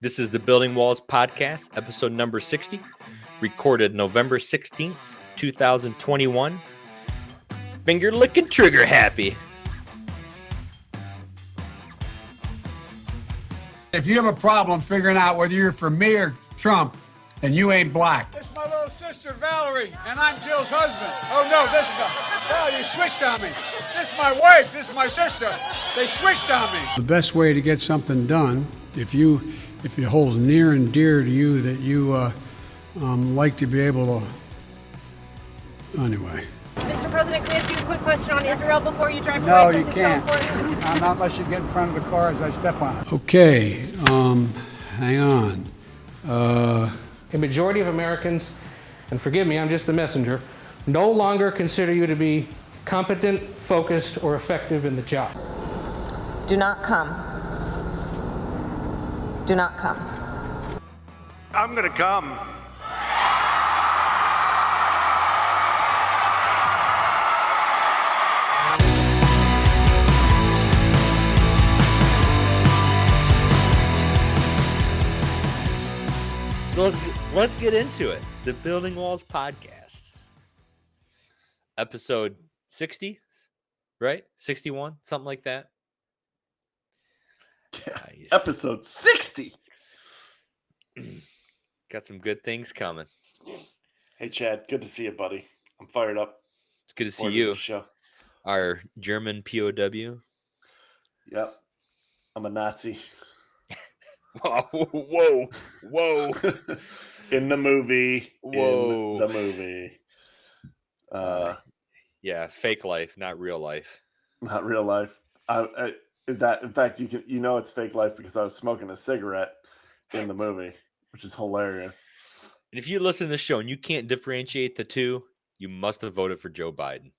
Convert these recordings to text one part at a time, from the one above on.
This is the Building Walls podcast, episode number 60, recorded November 16th, 2021. Finger licking, trigger happy. If you have a problem figuring out whether you're for me or Trump, then you ain't black. This is my little sister, Valerie, and I'm Jill's husband. Oh, no, this is not. Val, you switched on me. This is my wife. This is my sister. They switched on me. The best way to get something done, if it holds near and dear to you that you like to be able to, anyway. Mr. President, can I ask you a quick question on Israel before you drive No, away? you since can't. It's so important? Not unless you get in front of the car as I step on it. Okay, hang on. A majority of Americans, and forgive me, I'm just the messenger, no longer consider you to be competent, focused, or effective in the job. Do not come. Do not come. I'm gonna come. So let's get into it. The Building Walls podcast, episode 60, right? 61, something like that. Nice. Episode 60. Got some good things coming. Hey, Chad. Good to see you, buddy. I'm fired up. It's good to see for you, the show. our German POW. Yep. I'm a Nazi. Whoa. In the movie. Whoa. In the movie. Yeah, fake life, not real life. Not real life. In fact, you know it's fake life because I was smoking a cigarette in the movie, which is hilarious. And if you listen to this show and you can't differentiate the two, you must have voted for Joe Biden.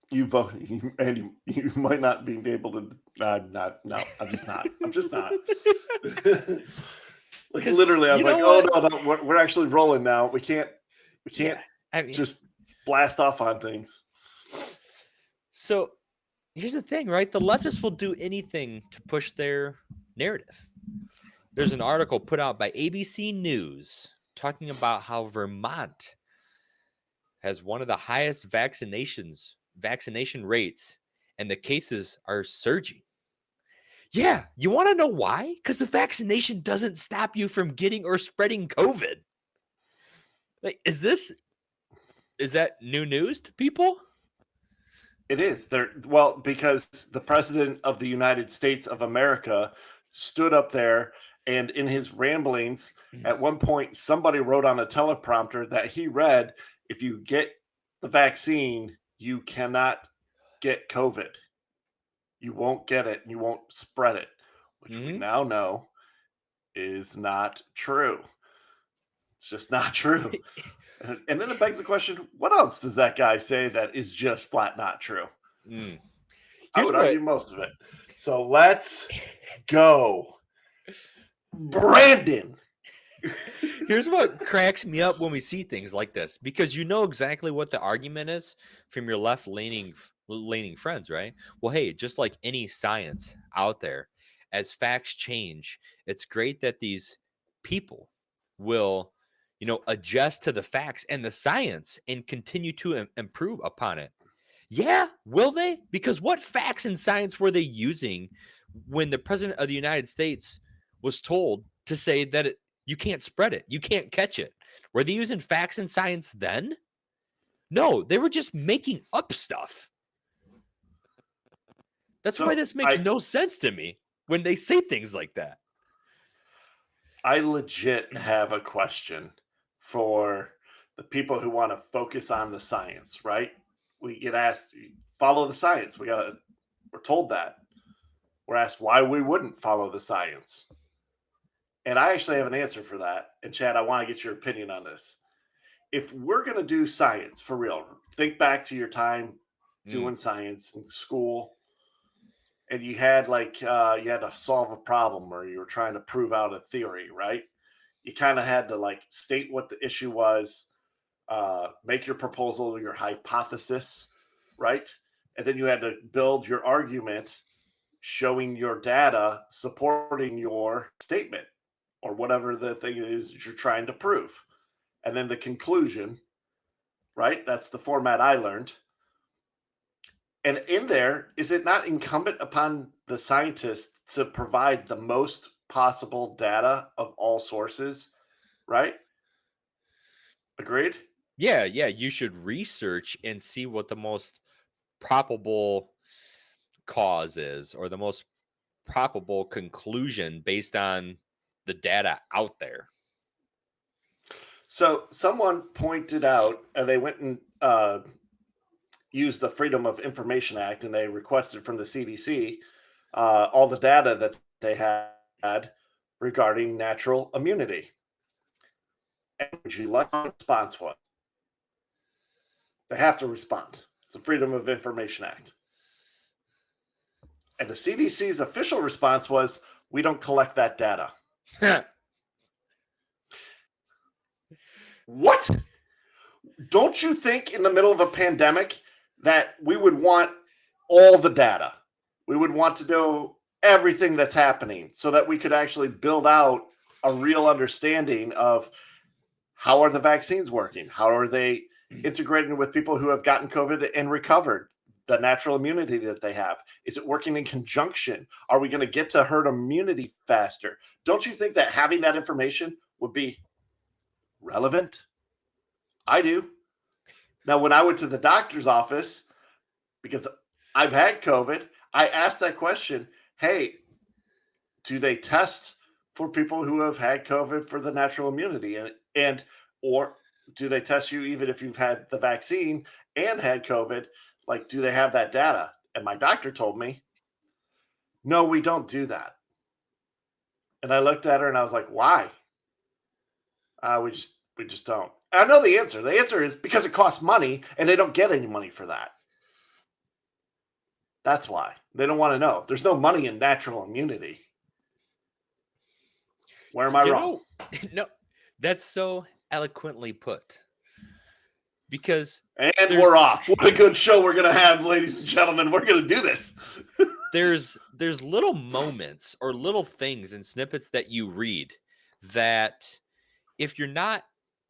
You vote, and you might not be able to. No, I'm just not. Like literally, I was like, "Oh no, we're actually rolling now. We can't just blast off on things." So here's the thing, right? The leftists will do anything to push their narrative. There's an article put out by ABC News talking about how Vermont has one of the highest vaccination rates, and the cases are surging. Yeah, you want to know why? Because the vaccination doesn't stop you from getting or spreading COVID. Like, is that new news to people? It is because the president of the United States of America stood up there, and in his ramblings, at one point, somebody wrote on a teleprompter that he read, "If you get the vaccine, you cannot get COVID. You won't get it. You won't spread it," which we now know is not true. It's just not true. And then it begs the question, what else does that guy say that is just flat not true? I would argue most of it. So let's go. Brandon. Here's what cracks me up when we see things like this, because you know exactly what the argument is from your left-leaning friends, right? Well, hey, just like any science out there, as facts change, it's great that these people will adjust to the facts and the science and continue to improve upon it. Yeah, will they? Because what facts and science were they using when the president of the United States was told to say that you can't spread it, you can't catch it? Were they using facts and science then? No, they were just making up stuff. That's why this makes no sense to me when they say things like that. I legit have a question for the people who want to focus on the science, right? We get asked, follow the science. We're told that. We're asked why we wouldn't follow the science. And I actually have an answer for that. And Chad, I want to get your opinion on this. If we're going to do science for real, think back to your time doing science in school, and you had you had to solve a problem or you were trying to prove out a theory, right? You kind of had to state what the issue was, make your proposal, your hypothesis, right? And then you had to build your argument showing your data supporting your statement, or whatever the thing is you're trying to prove. And then the conclusion, right? That's the format I learned. And in there, is it not incumbent upon the scientist to provide the most possible data of all sources, right? Agreed? Yeah, you should research and see what the most probable cause is, or the most probable conclusion based on the data out there. So someone pointed out, and they went and used the Freedom of Information Act, and they requested from the CDC all the data that they had regarding natural immunity. And would you like a response? What? They have to respond. It's the Freedom of Information Act. And the CDC's official response was, we don't collect that data. What? Don't you think in the middle of a pandemic that we would want all the data? We would want to know everything that's happening so that we could actually build out a real understanding of how are the vaccines working? How are they integrating with people who have gotten COVID and recovered? The natural immunity that they have. Is it working in conjunction? Are we going to get to herd immunity faster? Don't you think that having that information would be relevant? I do. Now, when I went to the doctor's office, because I've had COVID, I asked that question, hey, do they test for people who have had COVID for the natural immunity? And or do they test you even if you've had the vaccine and had COVID? Like, do they have that data? And my doctor told me, no, we don't do that. And I looked at her and I was like, why? We just don't. And I know the answer. The answer is because it costs money and they don't get any money for that. That's why. They don't want to know. There's no money in natural immunity. Where am I wrong? No, that's so eloquently put. Because and we're off. What a good show we're going to have, ladies and gentlemen. We're going to do this. there's little moments or little things and snippets that you read that if you're not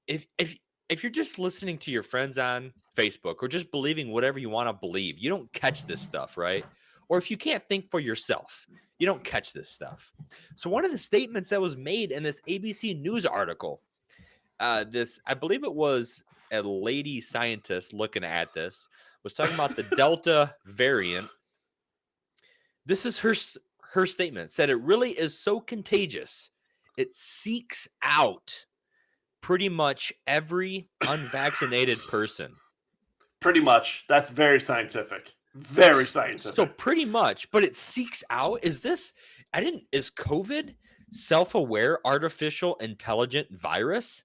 if you're just listening to your friends on Facebook or just believing whatever you want to believe, you don't catch this stuff, right? Or if you can't think for yourself, you don't catch this stuff. So one of the statements that was made in this ABC News article, I believe it was a lady scientist looking at this, was talking about the Delta variant. This is her statement. Said it really is so contagious. It seeks out pretty much every unvaccinated person. Pretty much. That's very scientific. Very scientific. So pretty much, but it seeks out. Is COVID self-aware artificial intelligent virus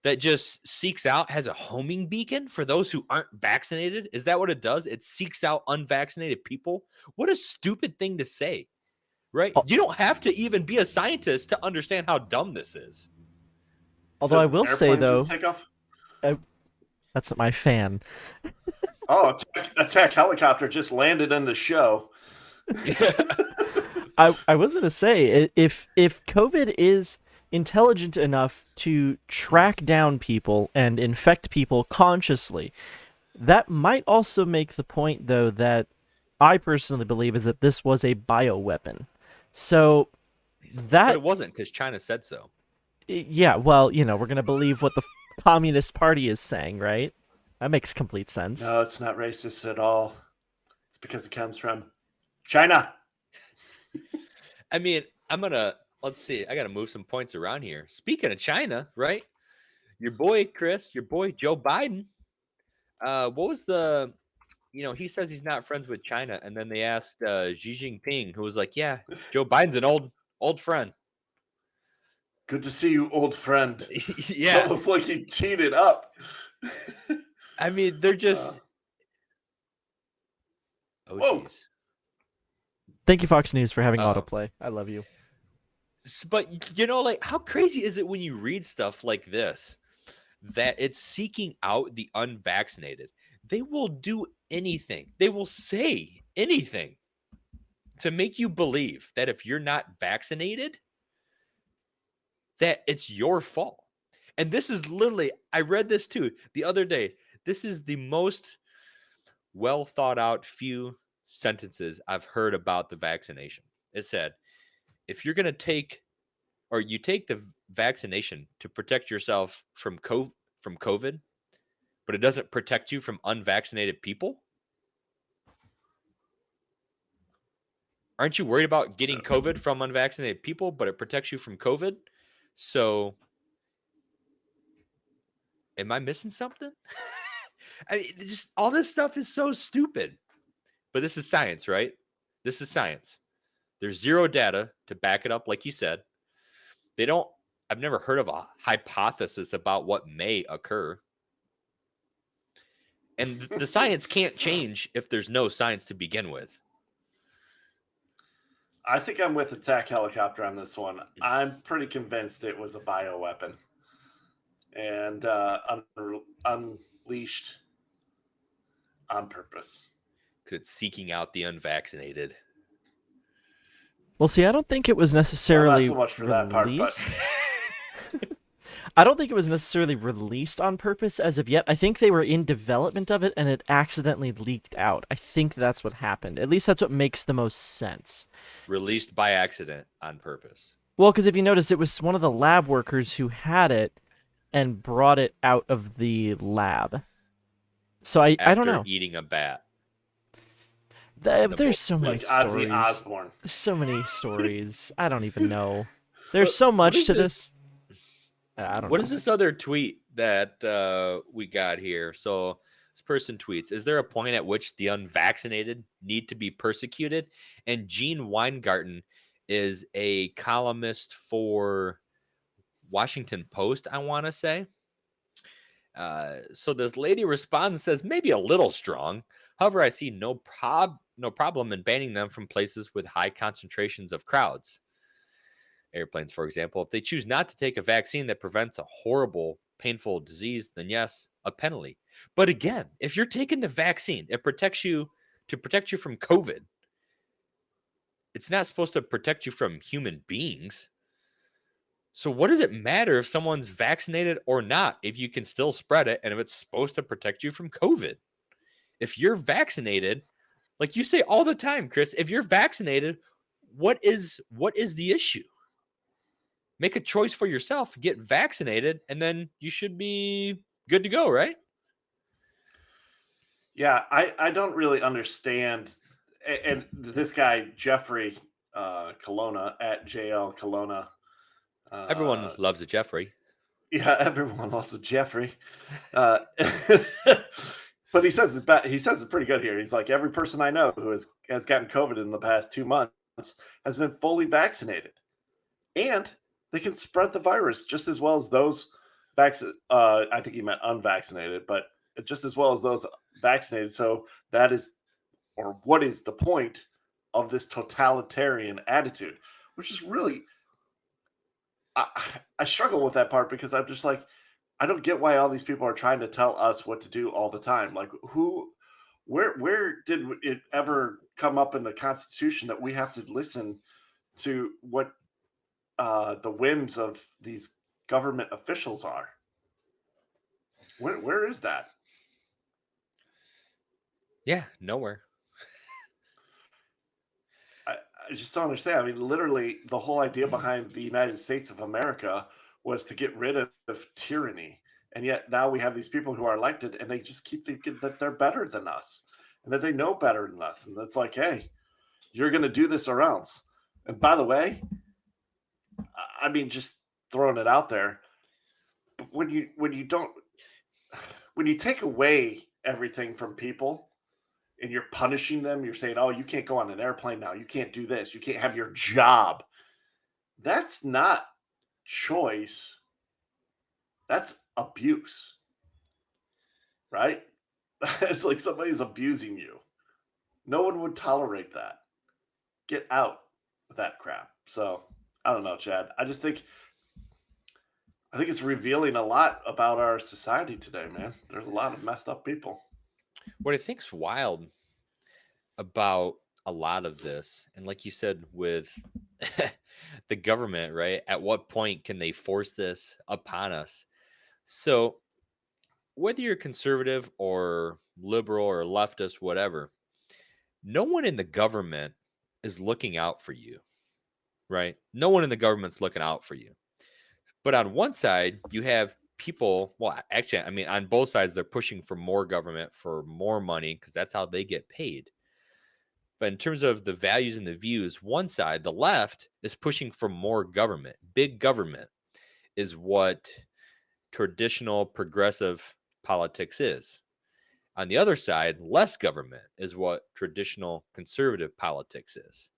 that just seeks out, has a homing beacon for those who aren't vaccinated? Is that what it does? It seeks out unvaccinated people? What a stupid thing to say, right? You don't have to even be a scientist to understand how dumb this is. Although I will say, though, that's my fan. Oh, attack helicopter just landed in the show. I was going to say, if COVID is intelligent enough to track down people and infect people consciously, that might also make the point, though, that I personally believe is that this was a bioweapon. So that... But it wasn't, because China said so. Yeah, well, we're going to believe what the Communist Party is saying, right? That makes complete sense. No, it's not racist at all. It's because it comes from China. I mean, let's see. I got to move some points around here. Speaking of China, right? Your boy, Chris, your boy, Joe Biden. What was he says he's not friends with China. And then they asked Xi Jinping, who was like, yeah, Joe Biden's an old friend. Good to see you, old friend. Yeah. It's almost like he teed it up. I mean, they're just... Whoa. Geez. Thank you, Fox News, for having autoplay. I love you. But, how crazy is it when you read stuff like this, that it's seeking out the unvaccinated? They will do anything. They will say anything to make you believe that if you're not vaccinated, that it's your fault. And this is literally, I read this too the other day. This is the most well thought out few sentences I've heard about the vaccination. It said, if you're going to take, or you take the vaccination to protect yourself from COVID, but it doesn't protect you from unvaccinated people, aren't you worried about getting COVID from unvaccinated people, but it protects you from COVID? So am I missing something? I mean, just all this stuff is so stupid. But this is science, right? This is science. There's zero data to back it up, like you said. I've never heard of a hypothesis about what may occur. And the science can't change if there's no science to begin with. I think I'm with Attack Helicopter on this one. I'm pretty convinced it was a bioweapon and unleashed on purpose. Because it's seeking out the unvaccinated. Well, see, I don't think it was necessarily not so much for that part, but I don't think it was necessarily released on purpose as of yet. I think they were in development of it and it accidentally leaked out. I think that's what happened. At least that's what makes the most sense. Released by accident on purpose. Well, because if you notice, it was one of the lab workers who had it and brought it out of the lab. So I don't know. After eating a bat. There's so many like Ozzy stories. Osbourne. So many stories. I don't even know. There's so much to this. I don't know. What is this other tweet that we got here? So this person tweets, is there a point at which the unvaccinated need to be persecuted? And Gene Weingarten is a columnist for Washington Post, I want to say. So this lady responds and says, maybe a little strong. However, I see no problem in banning them from places with high concentrations of crowds. Airplanes, for example. If they choose not to take a vaccine that prevents a horrible, painful disease, then yes, a penalty. But again, if you're taking the vaccine, it protects you to protect you from COVID. It's not supposed to protect you from human beings. So what does it matter if someone's vaccinated or not, if you can still spread it and if it's supposed to protect you from COVID? If you're vaccinated, like you say all the time, Chris, if you're vaccinated, what is the issue? Make a choice for yourself, get vaccinated, and then you should be good to go, right? Yeah, I don't really understand. And this guy, Jeffrey Colonna, at JL Colonna. Everyone loves a Jeffrey. Yeah, everyone loves a Jeffrey. But he says it pretty good here. He's like, every person I know who has gotten COVID in the past 2 months has been fully vaccinated. And they can spread the virus just as well as those I think he meant unvaccinated, but just as well as those vaccinated. So that is, or what is the point of this totalitarian attitude? Which is really, I struggle with that part because I'm just like, I don't get why all these people are trying to tell us what to do all the time. Like where did it ever come up in the Constitution that we have to listen to what the whims of these government officials are? Where is that? Yeah, nowhere. I just don't understand. I mean, literally, the whole idea behind the United States of America was to get rid of tyranny. And yet now we have these people who are elected and they just keep thinking that they're better than us and that they know better than us. And it's like, hey, you're going to do this or else. And by the way, I mean, just throwing it out there, but when you take away everything from people and you're punishing them, you're saying, oh, you can't go on an airplane now. You can't do this. You can't have your job. That's not choice. That's abuse, right? It's like somebody's abusing you. No one would tolerate that. Get out of that crap. So I don't know, Chad. I think it's revealing a lot about our society today, man. There's a lot of messed up people. What I think's wild about a lot of this, and like you said, with the government, right? At what point can they force this upon us? So, whether you're conservative or liberal or leftist, whatever, no one in the government is looking out for you, right? No one in the government's looking out for you. But on one side, you have people, well, actually, I mean, on both sides, they're pushing for more government, for more money, because that's how they get paid. But in terms of the values and the views, one side, the left, is pushing for more government. Big government is what traditional progressive politics is. On the other side, less government is what traditional conservative politics is.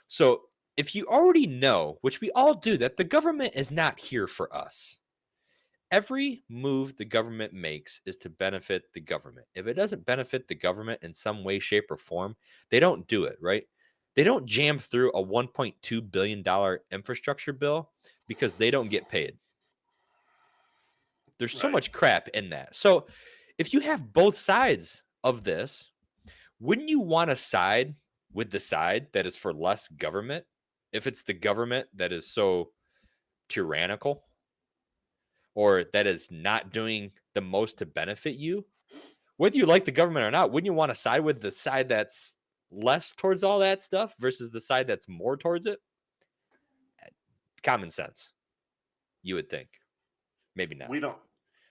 So if you already know, which we all do, that the government is not here for us, every move the government makes is to benefit the government. If it doesn't benefit the government in some way, shape, or form, they don't do it, right? They don't jam through a $1.2 billion infrastructure bill because they don't get paid. There's so much crap in that. So if you have both sides of this, wouldn't you want to side with the side that is for less government if it's the government that is so tyrannical or that is not doing the most to benefit you? Whether you like the government or not, wouldn't you want to side with the side that's less towards all that stuff versus the side that's more towards it? Common sense, you would think. Maybe not.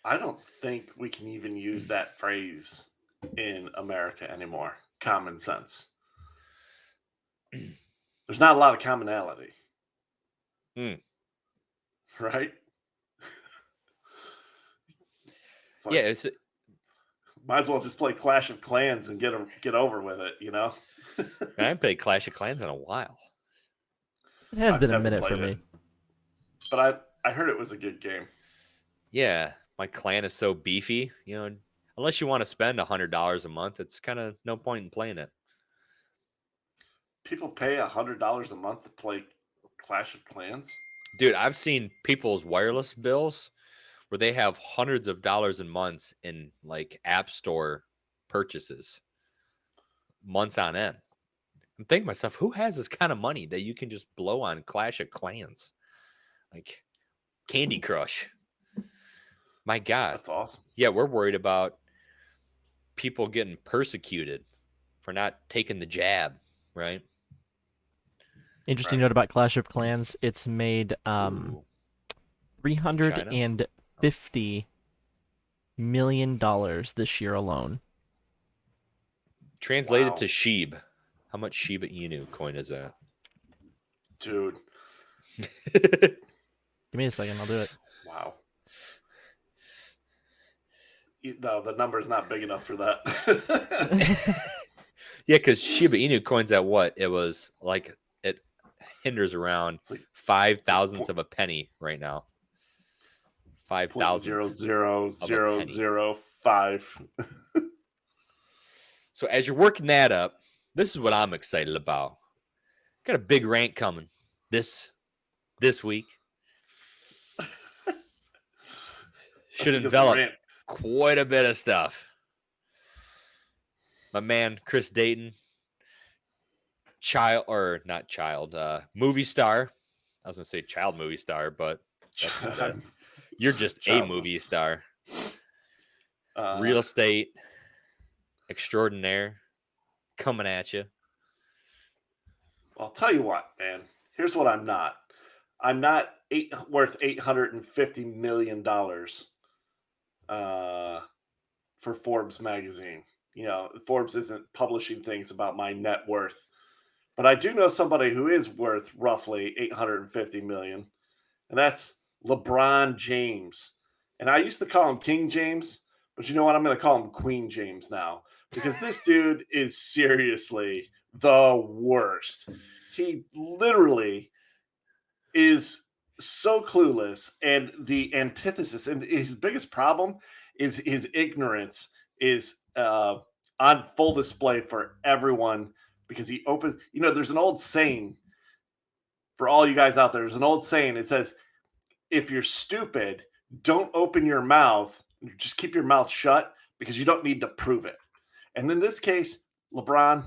I don't think we can even use that phrase in America anymore. Common sense. There's not a lot of commonality. Right? It's like, yeah, might as well just play Clash of Clans and get over with it, you know? I haven't played Clash of Clans in a while. It has I've been a never minute for played me. it. But I heard it was a good game. Yeah, my clan is so beefy, unless you want to spend $100 a month, it's kind of no point in playing it. People pay $100 a month to play Clash of Clans? Dude, I've seen people's wireless bills where they have hundreds of dollars in months in like app store purchases, months on end. I'm thinking to myself, who has this kind of money that you can just blow on Clash of Clans? Like Candy Crush. My God. That's awesome. Yeah, we're worried about people getting persecuted for not taking the jab, right? Interesting note about Clash of Clans. It's made $350 million this year alone. Translated to Sheeb. How much Shiba Inu coin is that? Dude. Give me a second, I'll do it. Wow. No, the number's not big enough for that. Yeah, because Shiba Inu coin's at what? It was like, it hinders around like 5,000ths of a penny right now. 0.00005. So as you're working that up, this is what I'm excited about. Got a big rant coming this week. Should envelop quite a bit of stuff. My man Chris Dayton, movie star. I was gonna say child movie star, but that's not it. You're just a movie star. Real estate extraordinaire coming at you. I'll tell you what, man. Here's what I'm not. I'm not worth $850 million for Forbes magazine. Forbes isn't publishing things about my net worth. But I do know somebody who is worth roughly $850 million, and that's LeBron James. And I used to call him King James, but you know what? I'm going to call him Queen James now because this dude is seriously the worst. He literally is so clueless, and the antithesis, and his biggest problem is his ignorance is on full display for everyone because he opens, there's an old saying for all you guys out there. There's an old saying. It says, if you're stupid, don't open your mouth. Just keep your mouth shut because you don't need to prove it. And in this case, LeBron,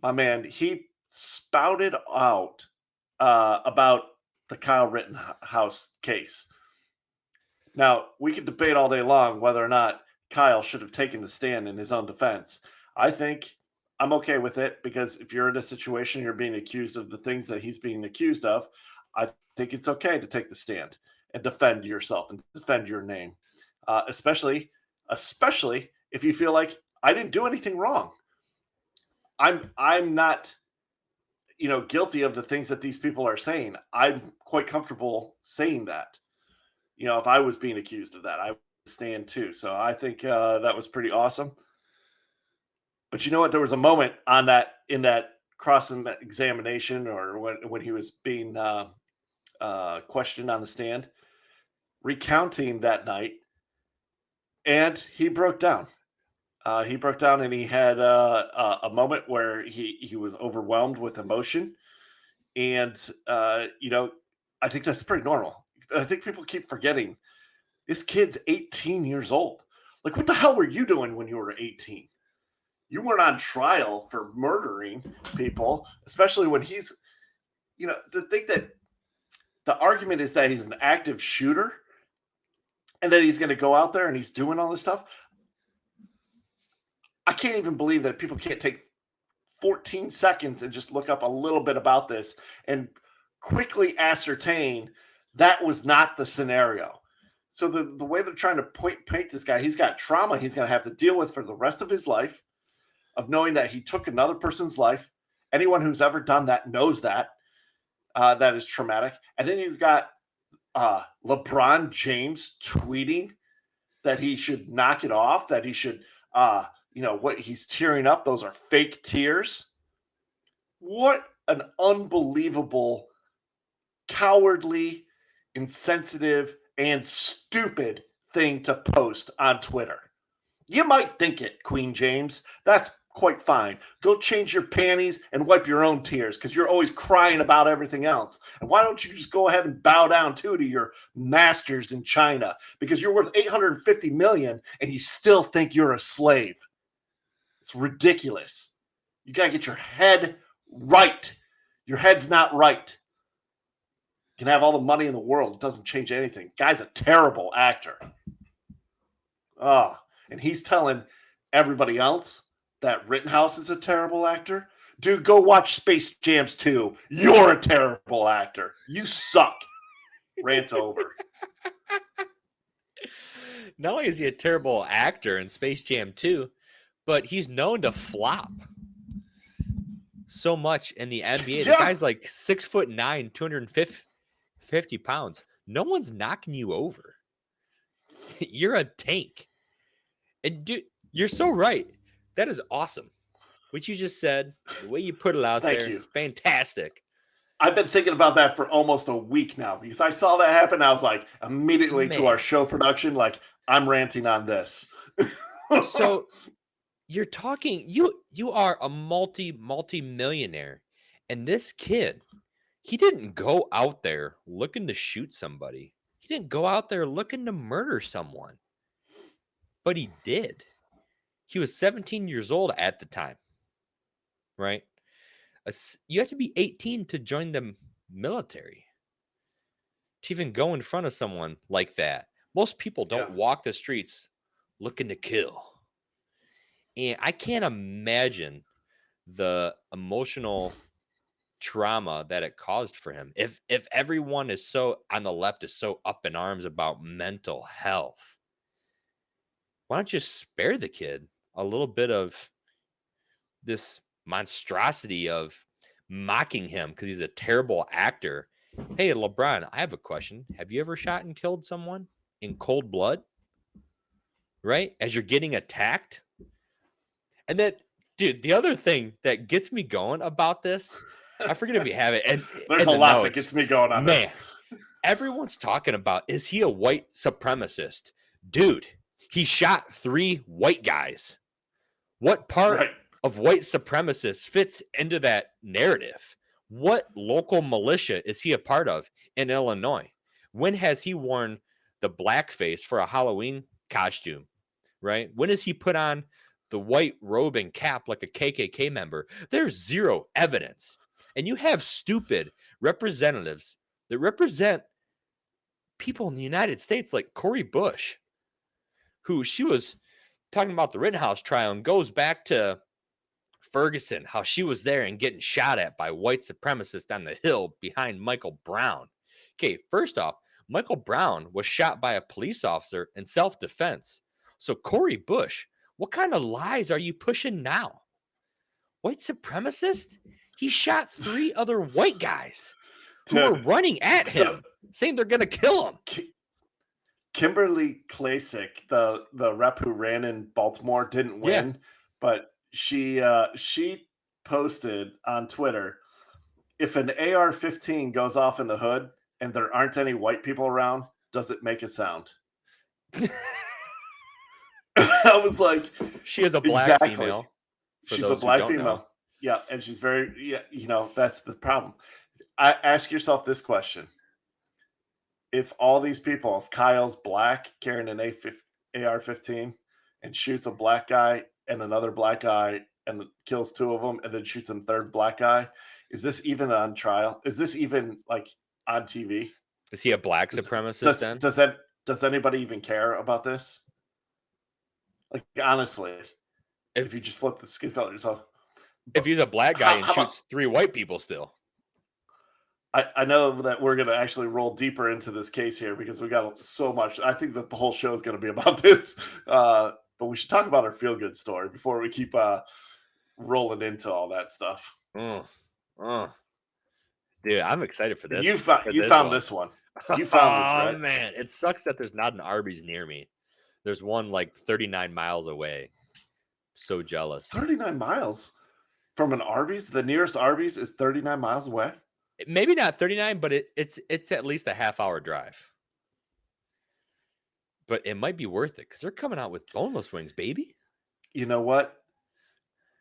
my man, he spouted out about the Kyle Rittenhouse case. Now, we could debate all day long whether or not Kyle should have taken the stand in his own defense. I think I'm okay with it because if you're in a situation you're being accused of the things that he's being accused of, I think it's okay to take the stand and defend yourself and defend your name, especially if you feel like I didn't do anything wrong. I'm not guilty of the things that these people are saying. I'm quite comfortable saying that. If I was being accused of that, I would stand too. So I think that was pretty awesome. But you know what? There was a moment in that cross examination, or when he was being questioned on the stand, recounting that night, and he broke down. He broke down, and he had a moment where he was overwhelmed with emotion, and I think that's pretty normal. I think people keep forgetting this kid's 18 years old. Like, what the hell were you doing when you were 18? You weren't on trial for murdering people, especially when he's, to think that the argument is that he's an active shooter and that he's going to go out there and he's doing all this stuff. I can't even believe that people can't take 14 seconds and just look up a little bit about this and quickly ascertain that was not the scenario. So the way they're trying to paint this guy, he's got trauma he's going to have to deal with for the rest of his life, of knowing that he took another person's life. Anyone who's ever done that knows that. That is traumatic. And then you've got LeBron James tweeting that he should knock it off, that he should, what he's tearing up, those are fake tears. What an unbelievable, cowardly, insensitive, and stupid thing to post on Twitter. You might think it, Queen James. That's quite fine. Go change your panties and wipe your own tears because you're always crying about everything else. And why don't you just go ahead and bow down to your masters in China, because you're worth $850 million and you still think you're a slave. It's ridiculous. You got to get your head right. Your head's not right. You can have all the money in the world. It doesn't change anything. Guy's a terrible actor. And he's telling everybody else that Rittenhouse is a terrible actor. Dude, go watch Space Jams 2. You're a terrible actor. You suck. Rant over. Not only is he a terrible actor in Space Jam 2, but he's known to flop so much in the NBA. The guy's like 6'9", 250 pounds. No one's knocking you over. You're a tank. And dude, you're so right. That is awesome. What you just said, the way you put it out there, is fantastic. I've been thinking about that for almost a week now because I saw that happen. I was like, immediately to our show production, like, I'm ranting on this. So you're talking, you are a multi-millionaire. And this kid, he didn't go out there looking to shoot somebody. He didn't go out there looking to murder someone. But he did. He was 17 years old at the time, right? You have to be 18 to join the military, to even go in front of someone like that. Most people don't walk the streets looking to kill. And I can't imagine the emotional trauma that it caused for him. If everyone is so on the left is so up in arms about mental health, why don't you spare the kid a little bit of this monstrosity of mocking him because he's a terrible actor? Hey, LeBron, I have a question. Have you ever shot and killed someone in cold blood? Right? As you're getting attacked? And then, dude, the other thing that gets me going about this, I forget if you have it. And there's a lot that gets me going on this. Everyone's talking about, is he a white supremacist? Dude, he shot 3 white guys. What part of white supremacists fits into that narrative? What local militia is he a part of in Illinois? When has he worn the blackface for a Halloween costume, right? When has he put on the white robe and cap like a KKK member? There's zero evidence. And you have stupid representatives that represent people in the United States like Cori Bush, who she was talking about the Rittenhouse trial and goes back to Ferguson, how she was there and getting shot at by white supremacists on the hill behind Michael Brown. Okay, first off, Michael Brown was shot by a police officer in self-defense. So Cori Bush, what kind of lies are you pushing now? White supremacist? He shot 3 other white guys who were running at him, saying they're going to kill him. Kimberly Klasick, the rep who ran in Baltimore, didn't win, but she posted on Twitter, if an AR-15 goes off in the hood and there aren't any white people around, does it make a sound? I was like, she is a black female. She's a black female. Yeah, and she's very, that's the problem. Ask yourself this question. If all these people, if Kyle's black carrying an AR-15 and shoots a black guy and another black guy and kills 2 of them and then shoots a third black guy, is this even on trial? Is this even like on TV? Is he a black supremacist then? Does anybody even care about this? Like, honestly, if you just flip the skin color yourself. If he's a black guy and shoots 3 white people still. I know that we're going to actually roll deeper into this case here because we got so much. I think that the whole show is going to be about this. But we should talk about our feel-good story before we keep rolling into all that stuff. Dude, I'm excited for this. You found this one. You found this, right? Oh, man. It sucks that there's not an Arby's near me. There's one like 39 miles away. So jealous. 39 miles from an Arby's? The nearest Arby's is 39 miles away? Maybe not 39, but it's at least a half-hour drive. But it might be worth it because they're coming out with boneless wings, baby. You know what?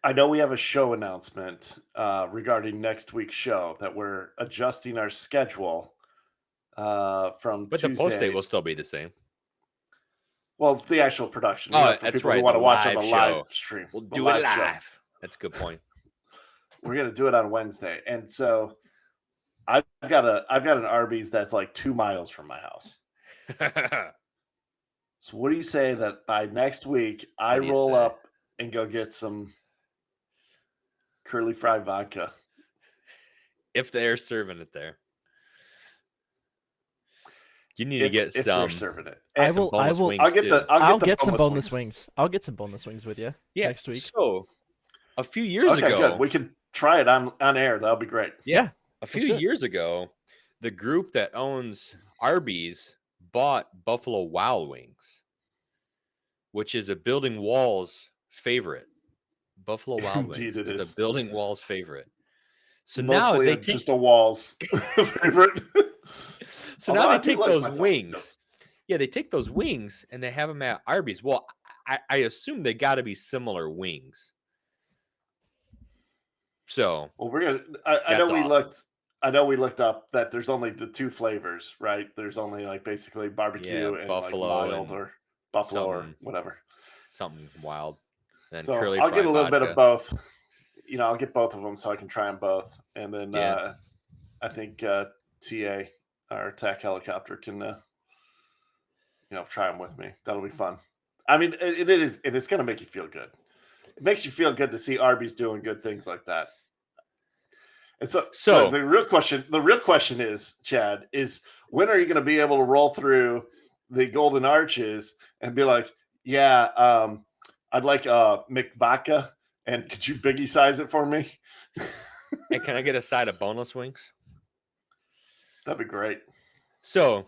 I know we have a show announcement regarding next week's show that we're adjusting our schedule from But Tuesday. the post date will still be the same. Well, the actual production. Oh, for that's people right. Who want to watch live on the show. live stream. We'll do it live. Show. That's a good point. We're gonna do it on Wednesday, and so I've got an Arby's that's like 2 miles from my house. So what do you say that by next week I roll up and go get some curly fried vodka? If they're serving it there. You need to get if some. They're serving it. I'll get some boneless wings. I'll get some boneless wings with you next week. So a few years ago, good. We can try it on air. That'll be great. Yeah. A few years ago, the group that owns Arbys bought Buffalo Wild Wings, which is a Building Whalls favorite. Buffalo Wild Wings is a Building Whalls favorite. So mostly now they take just a Whalls favorite. So now they take those wings. Yeah, they take those wings and they have them at Arby's. Well, I assume they got to be similar wings. So, well, we're gonna. I know we looked up that there's only the 2 flavors, right? There's only like basically barbecue and buffalo like mild or buffalo or whatever, something wild. And so I'll get a little bit of both. I'll get both of them so I can try them both, and then I think TA, our attack helicopter, can try them with me. That'll be fun. I mean, it is, and it's gonna make you feel good. It makes you feel good to see Arby's doing good things like that. And so the real question is, Chad, is when are you going to be able to roll through the Golden Arches and be like, I'd like a McVodka, and could you biggie size it for me? Hey, can I get a side of boneless wings? That'd be great. So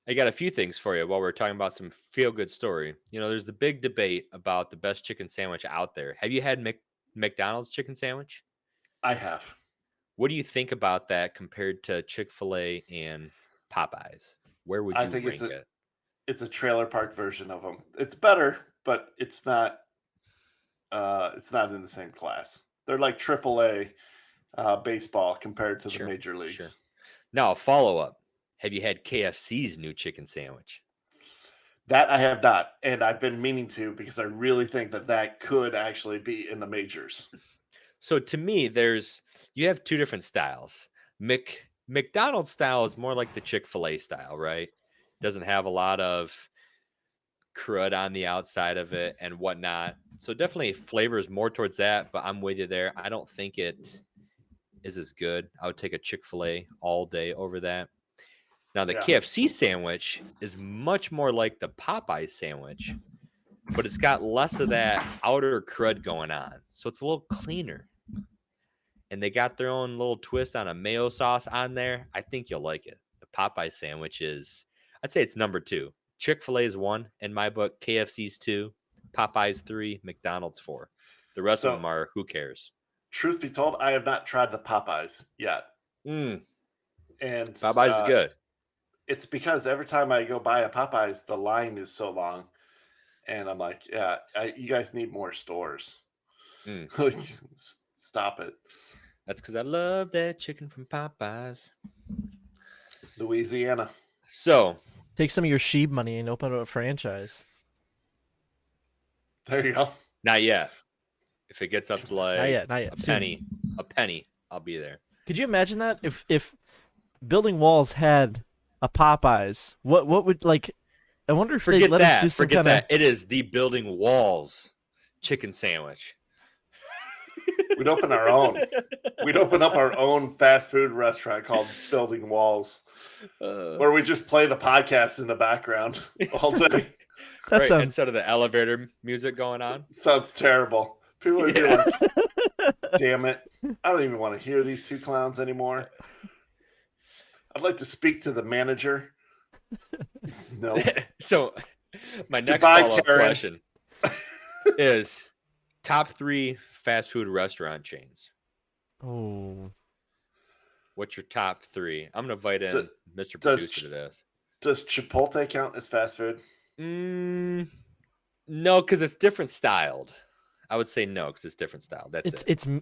I got a few things for you while we're talking about some feel-good story. There's the big debate about the best chicken sandwich out there. Have you had McDonald's chicken sandwich? I have. What do you think about that compared to Chick-fil-A and Popeyes? Where would you rank it? It's a trailer park version of them. It's better, but it's not in the same class. They're like AAA baseball compared to the major leagues. Sure. Now, a follow-up. Have you had KFC's new chicken sandwich? That I have not, and I've been meaning to because I really think that could actually be in the majors. So to me, you have two different styles. McDonald's style is more like the Chick-fil-A style, right? Doesn't have a lot of crud on the outside of it and whatnot. So definitely flavors more towards that, but I'm with you there. I don't think it is as good. I would take a Chick-fil-A all day over that. Now the KFC sandwich is much more like the Popeyes sandwich, but it's got less of that outer crud going on. So it's a little cleaner. And they got their own little twist on a mayo sauce on there. I think you'll like it. The Popeye sandwich I'd say it's number 2. Chick-fil-A is 1 in my book. KFC's 2. Popeye's 3. McDonald's 4. The rest of them are who cares. Truth be told, I have not tried the Popeyes yet. And Popeyes is good. It's because every time I go buy a Popeyes, the line is so long. And I'm like, you guys need more stores. Stop it. That's because I love that chicken from Popeyes. Louisiana. So take some of your sheep money and open up a franchise. There you go. Not yet. If it gets up to like not yet. a penny, I'll be there. Could you imagine that if building Whalls had a Popeyes? What would like? I wonder if they let us do some kind of. It is the Building Whalls chicken sandwich. We'd open our own. We'd open up our own fast food restaurant called Building Whalls, where we just play the podcast in the background all day. That sounds... Instead of the elevator music going on. Sounds terrible. People would be like, damn it. I don't even want to hear these two clowns anymore. I'd like to speak to the manager. No. So my next follow-up question is top 3 fast food restaurant chains. Oh. What's your top 3? I'm going to invite in Mr. Producer to this. Does Chipotle count as fast food? No, because it's different styled. I would say no, because it's different styled.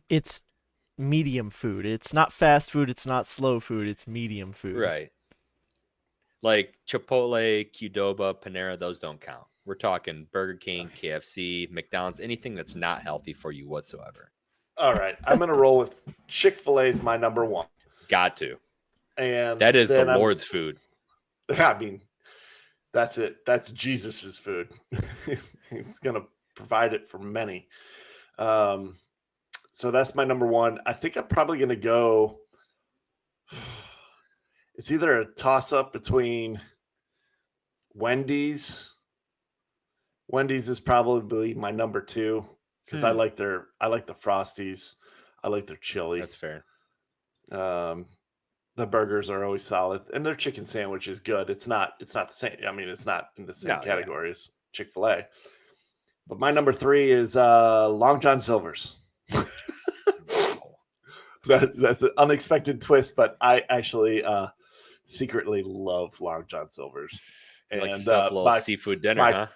It's medium food. It's not fast food. It's not slow food. It's medium food. Right. Like Chipotle, Qdoba, Panera, those don't count. We're talking Burger King, KFC, McDonald's, anything that's not healthy for you whatsoever. All right. I'm going to roll with Chick-fil-A's my number 1. Got to. And that is the Lord's food. I mean, that's it. That's Jesus's food. It's going to provide it for many. So that's my number 1. I think I'm probably going to go. It's either a toss-up between Wendy's. Wendy's is probably my number 2 because I like the Frosties. I like their chili. That's fair. The burgers are always solid, and their chicken sandwich is good. It's not the same. I mean, it's not in the same category as Chick-fil-A. But my number 3 is Long John Silver's. That's an unexpected twist, but I actually secretly love Long John Silver's. And like yourself a little seafood dinner, huh?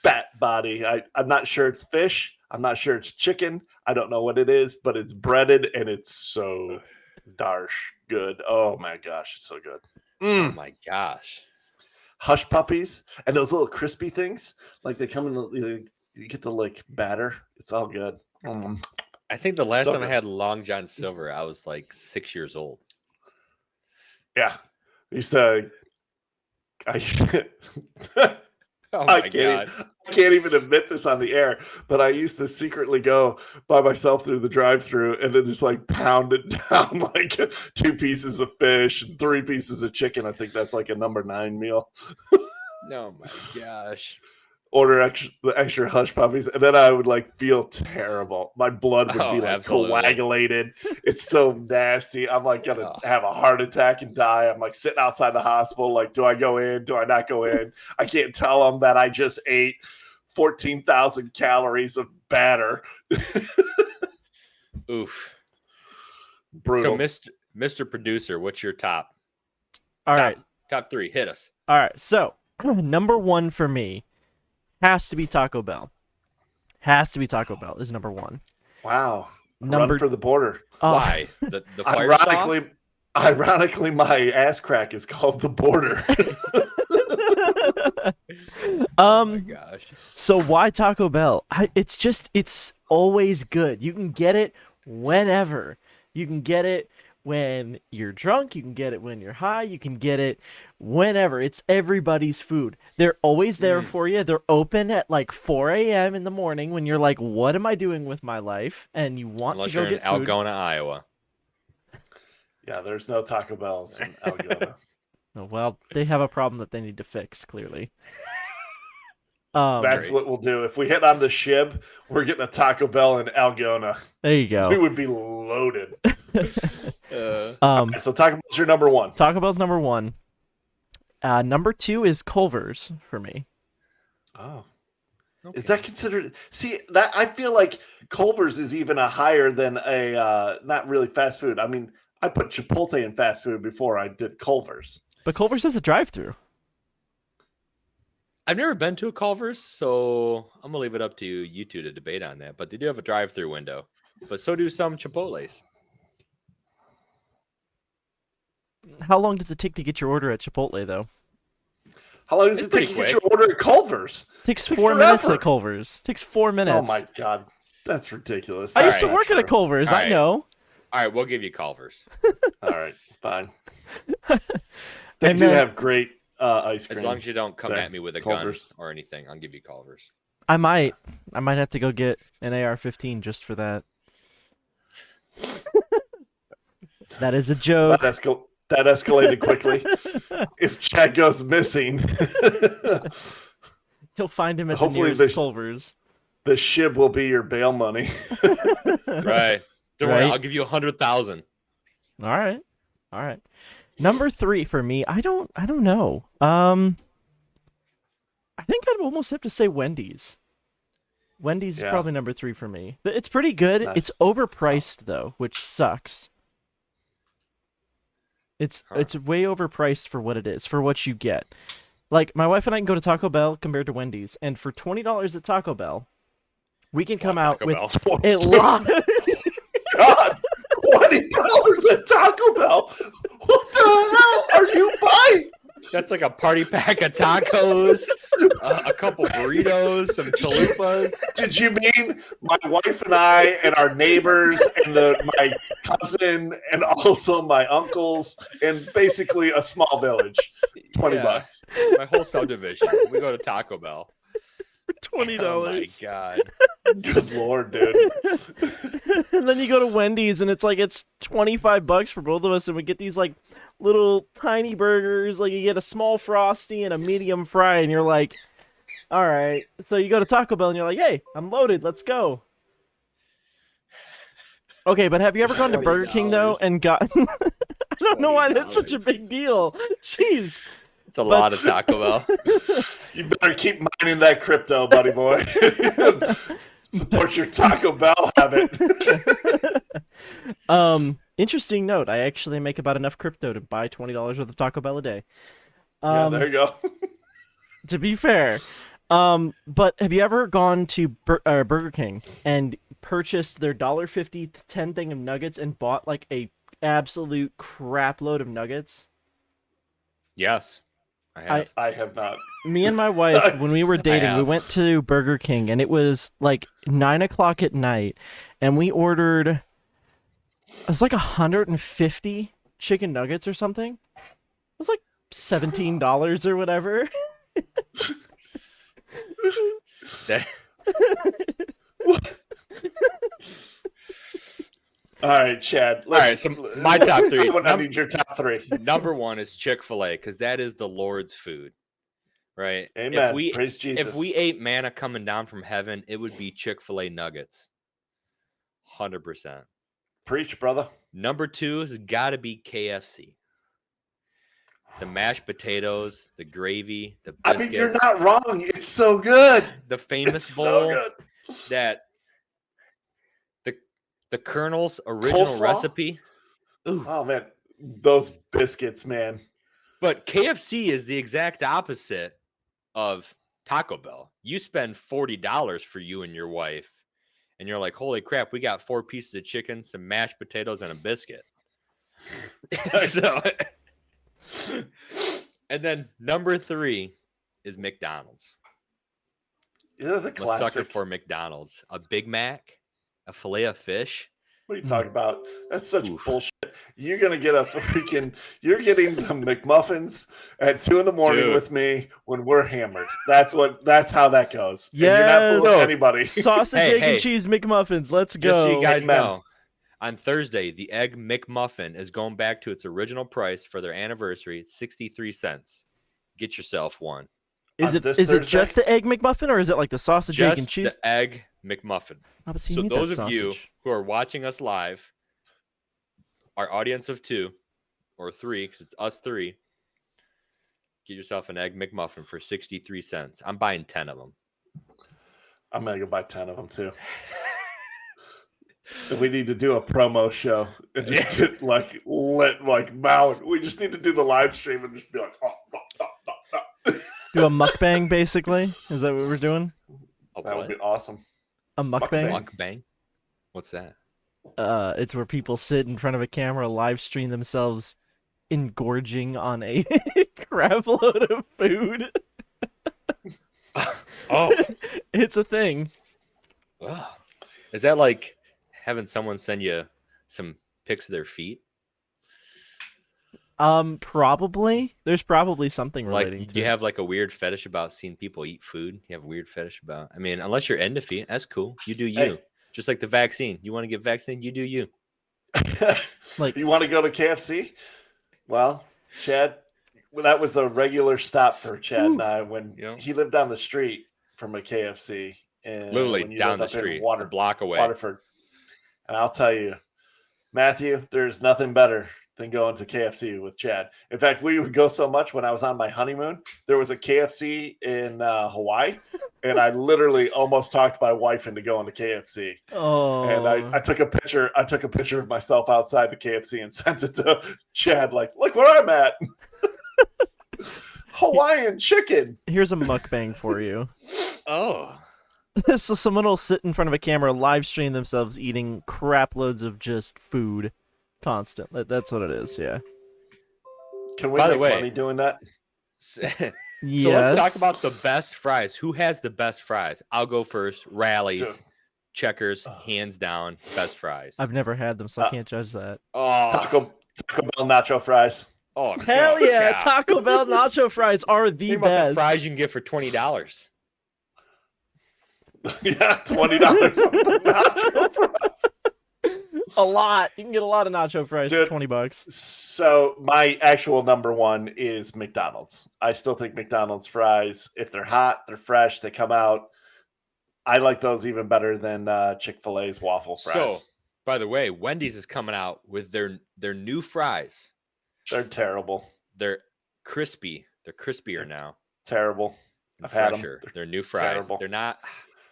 Fat body. I'm not sure it's fish. I'm not sure it's chicken. I don't know what it is, but it's breaded and it's so darsh good. Oh my gosh, it's so good. Oh my gosh. Hush puppies and those little crispy things, like they come in. You get the like batter. It's all good. I think the last time I had Long John Silver, I was like 6 years old. Yeah, I used to. Oh my God. I can't even admit this on the air, but I used to secretly go by myself through the drive-thru and then just like pound it down like 2 pieces of fish and 3 pieces of chicken. I think that's like a number 9 meal. Oh my gosh. Order extra hush puppies, and then I would like feel terrible. My blood would be like coagulated. It's so nasty. I'm like gonna have a heart attack and die. I'm like sitting outside the hospital. Like, do I go in? Do I not go in? I can't tell them that I just ate 14,000 calories of batter. Oof. Brutal. So, Mr. Producer, what's your top? All right. Top 3. Hit us. All right. So, number 1 for me has to be Taco Bell. Has to be Taco Bell is number 1. Wow. Run for the border. Why? The fire ironically, my ass crack is called the border. Oh my gosh. So why Taco Bell? It's always good. You can get it whenever. You can get it when you're drunk, you can get it when you're high, you can get it whenever. It's everybody's food. They're always there for you. They're open at like 4 a.m. in the morning when you're like, what am I doing with my life? And you want Unless to go you're in get food. Algona, Iowa. Yeah, there's no Taco Bells in Algona. Oh, well, they have a problem that they need to fix, clearly. That's what we'll do. If we hit on the SHIB, we're getting a Taco Bell in Algona. There you go. We would be loaded. Um, So Taco Bell's your number one. Taco Bell's number one. Number two is Culver's for me. Oh. Okay. Is that considered? See, that I feel like Culver's is even a higher than a not really fast food. I mean, I put Chipotle in fast food before I did Culver's. But Culver's has a drive-through. I've never been to a Culver's, so I'm gonna leave it up to you two to debate on that. But they do have a drive-through window, but so do some Chipotle's. How long does it take to get your order at Chipotle, though? How long does it take to get your order at Culver's? Takes 4 minutes at Culver's. Takes 4 minutes. Oh my god, that's ridiculous. I used to work at a Culver's. I know. All right, we'll give you Culver's. All right, fine. They do have great ice cream. As long as you don't come there. at me with a Culver's. gun or anything, I'll give you Culver's. I might have to go get an AR-15 just for that. That is a joke. That escalated quickly. If Chad goes missing, he'll find him at hopefully the nearest Culver's. The SHIB will be your bail money. Right. Don't worry, I'll give you 100,000. All right. Number 3 for me. I don't know. I think I'd almost have to say Wendy's. Wendy's is probably number 3 for me. It's pretty good. It's overpriced though, which sucks. It's way overpriced for what it is, for what you get. Like, my wife and I can go to Taco Bell compared to Wendy's, and for $20 at Taco Bell, we can come out with a lot. God, $20 at Taco Bell. What the hell are you buying? That's like a party pack of tacos, a couple burritos, some chalupas. Did you mean my wife and I and our neighbors and my cousin and also my uncles and basically a small village? $20. My whole subdivision. We go to Taco Bell. $20. Oh my god. Good lord, dude. And then you go to Wendy's and it's $25 for both of us, and we get these like little tiny burgers. Like, you get a small Frosty and a medium fry, and you're like, all right. So you go to Taco Bell and you're like, hey, I'm loaded, let's go. Okay, but have you ever gone to Burger King though and gotten I don't know why that's such a big deal. Jeez. It's a lot of Taco Bell. You better keep mining that crypto, buddy boy. Support your Taco Bell habit. Interesting note. I actually make about enough crypto to buy $20 worth of Taco Bell a day. Yeah, there you go. To be fair. But have you ever gone to Burger King and purchased their $1.50 10 thing of nuggets and bought like a absolute crap load of nuggets? Yes. I have not. Me and my wife, when we were dating, we went to Burger King, and it was like 9 o'clock at night, and we ordered, it was like 150 chicken nuggets or something. It was like $17 or whatever. All right, Chad. All right, so my top 3. I need your top 3. Number 1 is Chick-fil-A, because that is the Lord's food, right? Amen. Praise Jesus. If we ate manna coming down from heaven, it would be Chick-fil-A nuggets. 100%. Preach, brother. Number 2 has got to be KFC. The mashed potatoes, the gravy, the biscuits. I mean, you're not wrong. It's so good. The famous it's bowl so good. that the Colonel's original Coleslaw? Recipe. Ooh. Oh man, those biscuits, man. But KFC is the exact opposite of Taco Bell. You spend $40 for you and your wife, and you're like, holy crap, we got 4 pieces of chicken, some mashed potatoes, and a biscuit. And then number 3 is McDonald's. Yeah, the I'm a classic. sucker for McDonald's. A Big Mac, a filet of fish, What are you talking about? That's such Oof. bullshit. You're gonna get you're getting the McMuffins at 2 a.m. Dude. with me when we're hammered. That's how that goes. And Yes. you're not fooling anybody. Sausage, Hey, egg, hey. and cheese McMuffins. Let's go. Just so you guys Amen. know, on Thursday, the Egg McMuffin is going back to its original price for their anniversary, 63 cents. Get yourself one. Is On it this is it Thursday? just the egg McMuffin, or is it like the sausage, egg, and Just cheese? the Egg McMuffin. Oh, but see, you So need those that of you sausage. who are watching us live, our audience of 2 or 3, because it's us 3, get yourself an Egg McMuffin for 63 cents. I'm buying 10 of them. I'm gonna go buy 10 of them too. And we need to do a promo show and just get like lit, like Mount. We just need to do the live stream and just be like, Do a mukbang, basically. Is that what we're doing? that would be awesome. A mukbang. Mukbang? What's that? It's where people sit in front of a camera, live stream themselves engorging on a crap load of food. Oh, It's a thing. ugh. Is that like having someone send you some pics of their feet? Probably. There's probably something relating Like, to do you it. have like a weird fetish about seeing people eat food? You have a weird fetish about? I mean, unless you're into feet, that's cool. You do you. Hey. Just like the vaccine. You want to get vaccinated? You do you. Like, You want to go to KFC? Well, Chad, that was a regular stop for Chad and I when Yeah. he lived down the street from a KFC. And Literally when you down lived the up in street, a block away. Waterford. And I'll tell you, Matthew, there's nothing better than going to KFC with Chad. In fact, we would go so much when I was on my honeymoon. There was a KFC in Hawaii, and I literally almost talked my wife into going to KFC. oh, And I took a picture. I took a picture of myself outside the KFC and sent it to Chad. Like, look where I'm at. Hawaiian chicken. here's a mukbang for you. Oh. So someone will sit in front of a camera, live stream themselves eating crap loads of just food, constant. That's what it is. Yeah. Can we By the make way- money doing that? So Yes. let's talk about the best fries. Who has the best fries? I'll go first. Rallies, Dude. Checkers, hands down, best fries. I've never had them, so I can't judge that. Oh, Taco Bell nacho fries. oh, Hell God, yeah! Taco Bell nacho fries are the Think about the best. fries you can get for $20. Yeah, $20 on the nacho fries. A lot. You can get a lot of nacho fries Dude. for $20. So my actual number one is McDonald's. I still think McDonald's fries, if they're hot, they're fresh, they come out. I like those even better than Chick-fil-A's waffle fries. So, by the way, Wendy's is coming out with their new fries. They're terrible. They're crispy. They're crispier now. Terrible. And I've had 'em. fresher. They're new fries. terrible. They're not.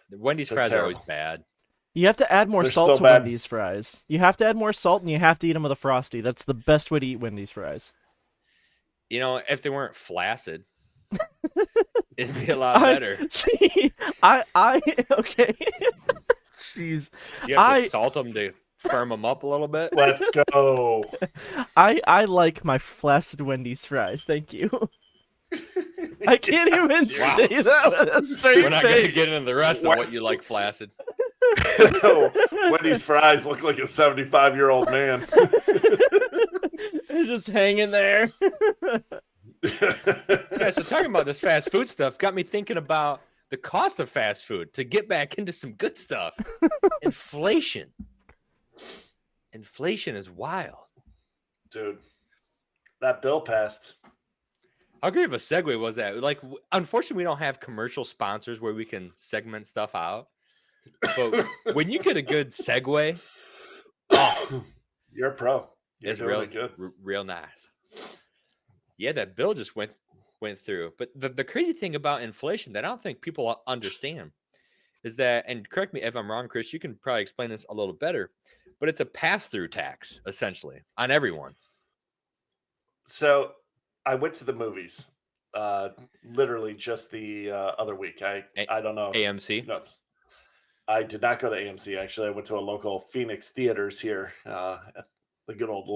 The Wendy's They're fries are always terrible. bad. You have to add more They're salt still to bad. Wendy's fries. You have to add more salt, and you have to eat them with a Frosty. That's the best way to eat Wendy's fries. You know, if they weren't flaccid, it'd be a lot better. See, I okay. Jeez, Do you have to I- salt them to firm them up a little bit? Let's go. I like my flaccid Wendy's fries. Thank you. I can't even Wow. say that with a straight We're not going to face. get into the rest of what you like flaccid. Wendy's fries look like a 75-year-old man. They're just hanging there. Yeah, so talking about this fast food stuff got me thinking about the cost of fast food to get back into some good stuff. Inflation. Inflation is wild. Dude, that bill passed. How great of a segue was that? Like, unfortunately, we don't have commercial sponsors where we can segment stuff out. But when you get a good segue, You're a pro. You're it's doing real it good. real nice. Yeah, that bill just went through. But the crazy thing about inflation that I don't think people understand is that, and correct me if I'm wrong, Chris, you can probably explain this a little better, but it's a pass-through tax, essentially, on everyone. So I went to the movies literally just the other week. I don't know. AMC? No, I did not go to AMC, actually. I went to a local Phoenix theaters here at the good old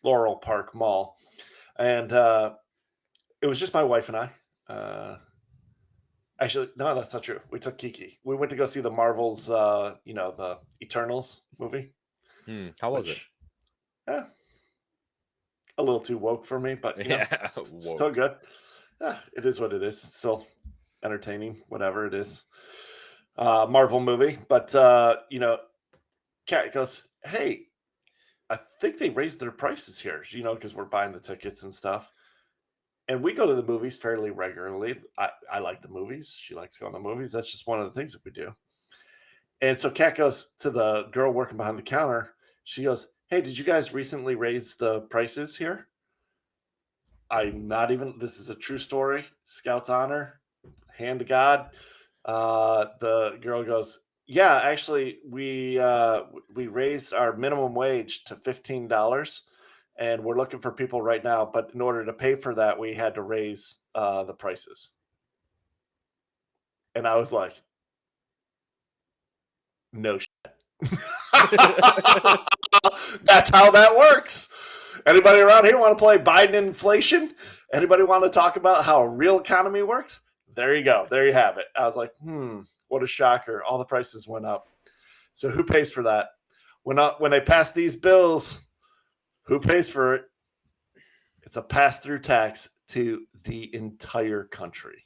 Laurel Park Mall. And it was just my wife and I. Actually, no, that's not true. We took Kiki. We went to go see the Marvels, the Eternals movie. How was it? which, a little too woke for me, but Yeah, still woke. good. It is what it is. It's still entertaining, whatever it is. Marvel movie, but Kat goes, "Hey, I think they raised their prices here, because we're buying the tickets and stuff." And we go to the movies fairly regularly. I like the movies. She likes going to the movies. That's just one of the things that we do. And so Kat goes to the girl working behind the counter. She goes, "Hey, did you guys recently raise the prices here?" This is a true story. Scout's honor, hand to God. The girl goes, "Yeah, actually, we raised our minimum wage to $15, and we're looking for people right now. But in order to pay for that, we had to raise the prices." And I was like, "No shit." That's how that works. Anybody around here want to play Biden inflation? Anybody want to talk about how a real economy works? There you go. There you have it. I was like, what a shocker. All the prices went up. So who pays for that? When they pass these bills, who pays for it? It's a pass-through tax to the entire country.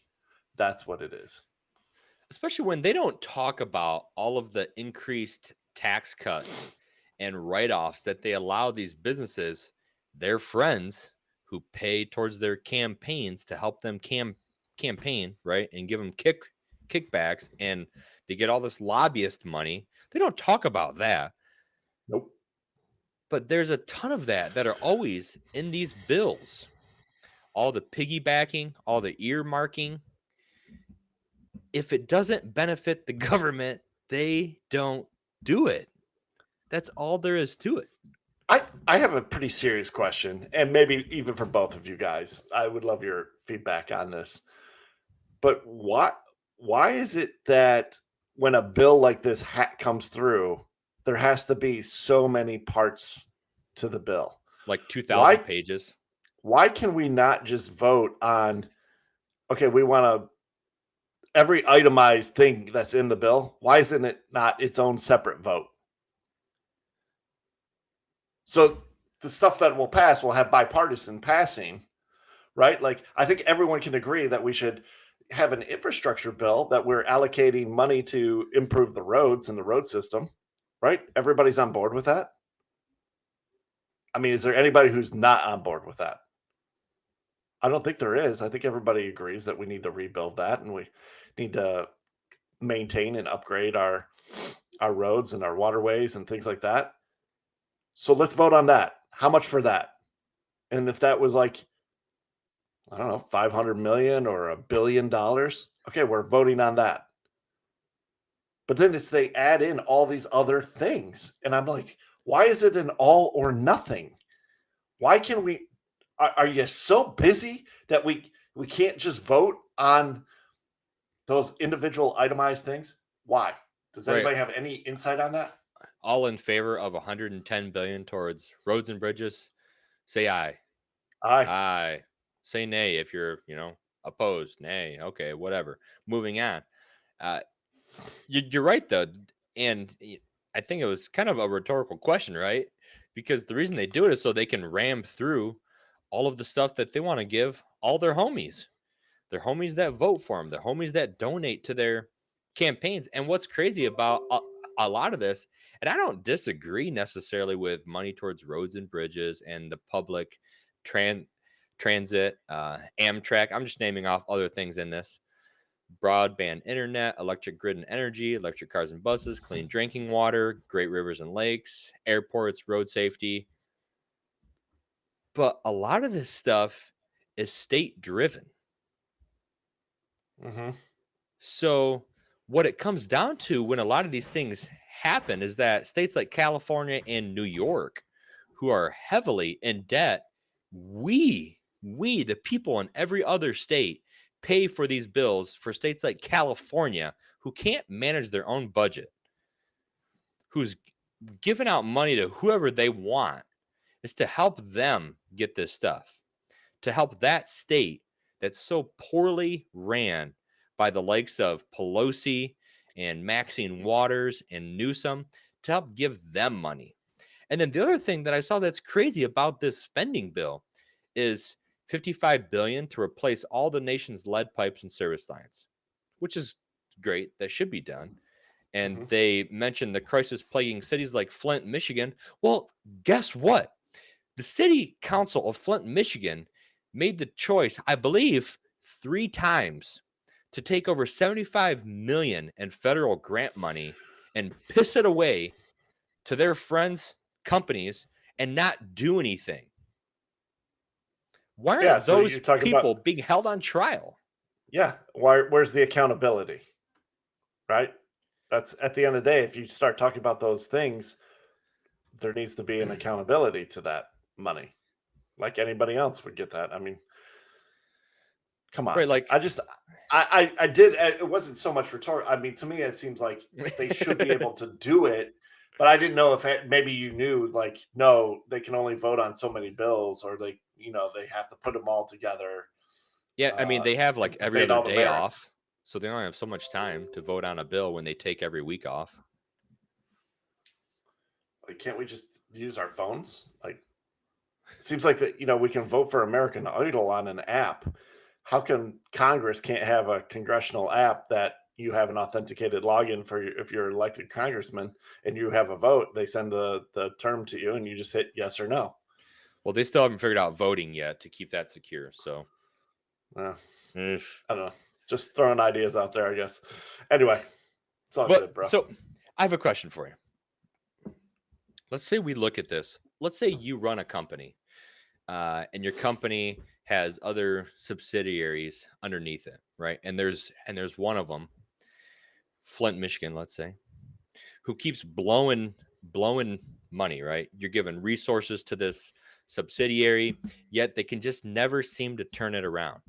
That's what it is. Especially when they don't talk about all of the increased tax cuts and write-offs that they allow these businesses, their friends who pay towards their campaigns to help them campaign, right? And give them kickbacks, and they get all this lobbyist money. They don't talk about that. Nope. But there's a ton of that are always in these bills. All the piggybacking, all the earmarking. If it doesn't benefit the government, they don't do it. That's all there is to it. I have a pretty serious question, and maybe even for both of you guys. I would love your feedback on this. But why is it that when a bill like this comes through, there has to be so many parts to the bill? Like 2,000 pages. Why can we not just vote on, okay, we want every itemized thing that's in the bill? Why isn't it not its own separate vote? So the stuff that will pass will have bipartisan passing, right? Like, I think everyone can agree that we should have an infrastructure bill that we're allocating money to improve the roads and the road system, right? Everybody's on board with that. I mean, is there anybody who's not on board with that? I don't think there is. I think everybody agrees that we need to rebuild that, and we need to maintain and upgrade our roads and our waterways and things like that. So let's vote on that. How much for that? And if that was like, I don't know, 500 million or $1 billion, okay, we're voting on that. But then they add in all these other things. And I'm like, why is it an all or nothing? Why can we, are you so busy that we can't just vote on those individual itemized things? Why? Does anybody have any insight on that? All in favor of 110 billion towards roads and bridges, say aye. Aye. Say nay if you're, opposed. Nay. Okay, whatever. Moving on. You're right, though. And I think it was kind of a rhetorical question, right? Because the reason they do it is so they can ram through all of the stuff that they want to give all their homies that vote for them, their homies that donate to their campaigns. And what's crazy about a lot of this, and I don't disagree necessarily with money towards roads and bridges and the public transit, Amtrak. I'm just naming off other things in this. Broadband internet, electric grid and energy, electric cars and buses, clean drinking water, great rivers and lakes, airports, road safety. But a lot of this stuff is state driven. Mm-hmm. So what it comes down to when a lot of these things happen is that states like California and New York, who are heavily in debt, we, the people in every other state, pay for these bills for states like California, who can't manage their own budget, who's giving out money to whoever they want, is to help them get this stuff, to help that state that's so poorly ran by the likes of Pelosi and Maxine Waters and Newsom, to help give them money. And then the other thing that I saw that's crazy about this spending bill is $55 billion to replace all the nation's lead pipes and service lines, which is great. That should be done. And they mentioned the crisis plaguing cities like Flint, Michigan. Well, guess what? The city council of Flint, Michigan made the choice, I believe, 3 times to take over $75 million in federal grant money and piss it away to their friends, companies, and not do anything. Why aren't those people being held on trial? Yeah. Where's the accountability? Right? That's at the end of the day, if you start talking about those things, there needs to be an accountability to that money. Like anybody else would get that. I mean, come on. Right, like I did. It wasn't so much rhetorical. I mean, to me, it seems like they should be able to do it, but I didn't know if maybe you knew, like, no, they can only vote on so many bills, or they have to put them all together. Yeah, I mean, they have like every other day off, so they don't have so much time to vote on a bill when they take every week off. Like, can't we just use our phones? Like, it seems like that, we can vote for American Idol on an app. How come Congress can't have a congressional app that you have an authenticated login for if you're elected congressman and you have a vote? They send the term to you and you just hit yes or no. Well, they still haven't figured out voting yet to keep that secure. So, I don't know. Just throwing ideas out there, I guess. Anyway, it's all good, bro. So, I have a question for you. Let's say we look at this. Let's say you run a company, and your company has other subsidiaries underneath it, right? And there's one of them, Flint, Michigan, let's say, who keeps blowing money, right? You're giving resources to this subsidiary, yet they can just never seem to turn it around.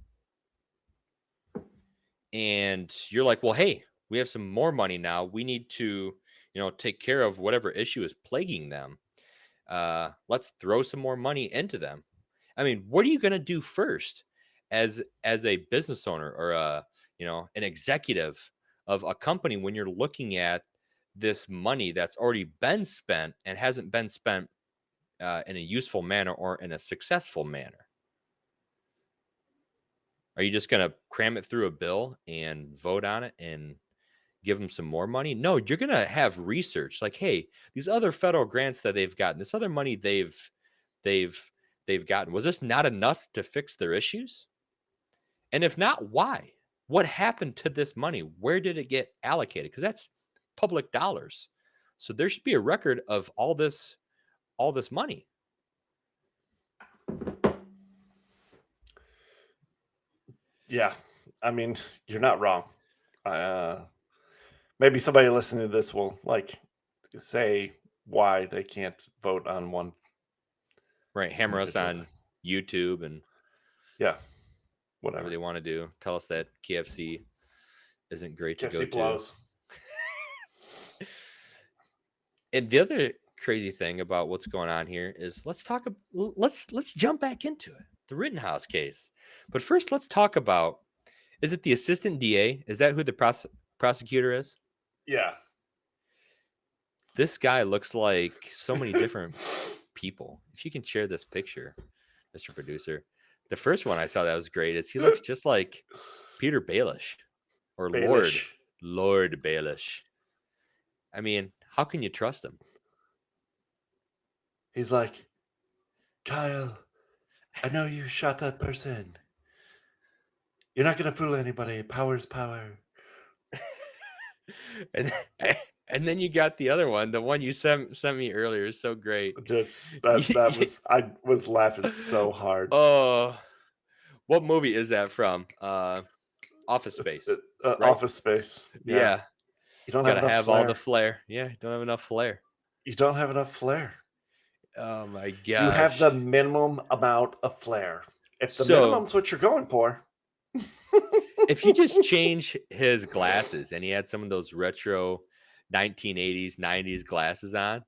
And you're like, well, hey, we have some more money now. We need to, take care of whatever issue is plaguing them. Let's throw some more money into them. I mean, what are you going to do first as a business owner or an executive of a company when you're looking at this money that's already been spent and hasn't been spent in a useful manner or in a successful manner? Are you just going to cram it through a bill and vote on it and give them some more money? No, you're going to have research like, hey, these other federal grants that they've gotten, this other money they've gotten, was this not enough to fix their issues? And if not, why? What happened to this money? Where did it get allocated? Because that's public dollars. So there should be a record of all this money. Yeah, I mean, you're not wrong. Maybe somebody listening to this will say why they can't vote on one. Right, hammer us on YouTube and whatever they want to do. Tell us that KFC isn't great to go blows. to. And the other crazy thing about what's going on here is let's jump back into it. The Rittenhouse case. But first, let's talk about, is it the assistant DA? Is that who the prosecutor is? Yeah. This guy looks like so many different people. If you can share this picture, Mr. Producer. The first one I saw that was great is he looks just like Peter Baelish or Lord Baelish. I mean, how can you trust him? He's like, Kyle, I know you shot that person. You're not going to fool anybody. Power is power. And then you got the other one. The one you sent me earlier is so great. I was laughing so hard. Oh, what movie is that from? Office Space. Right? Office Space. Yeah. You don't gotta have all the flair. Yeah, you don't have enough flair. You don't have enough flair. Oh my gosh. You have the minimum amount of flair. If the minimum's what you're going for. If you just change his glasses and he had some of those retro 1980s, 90s glasses on,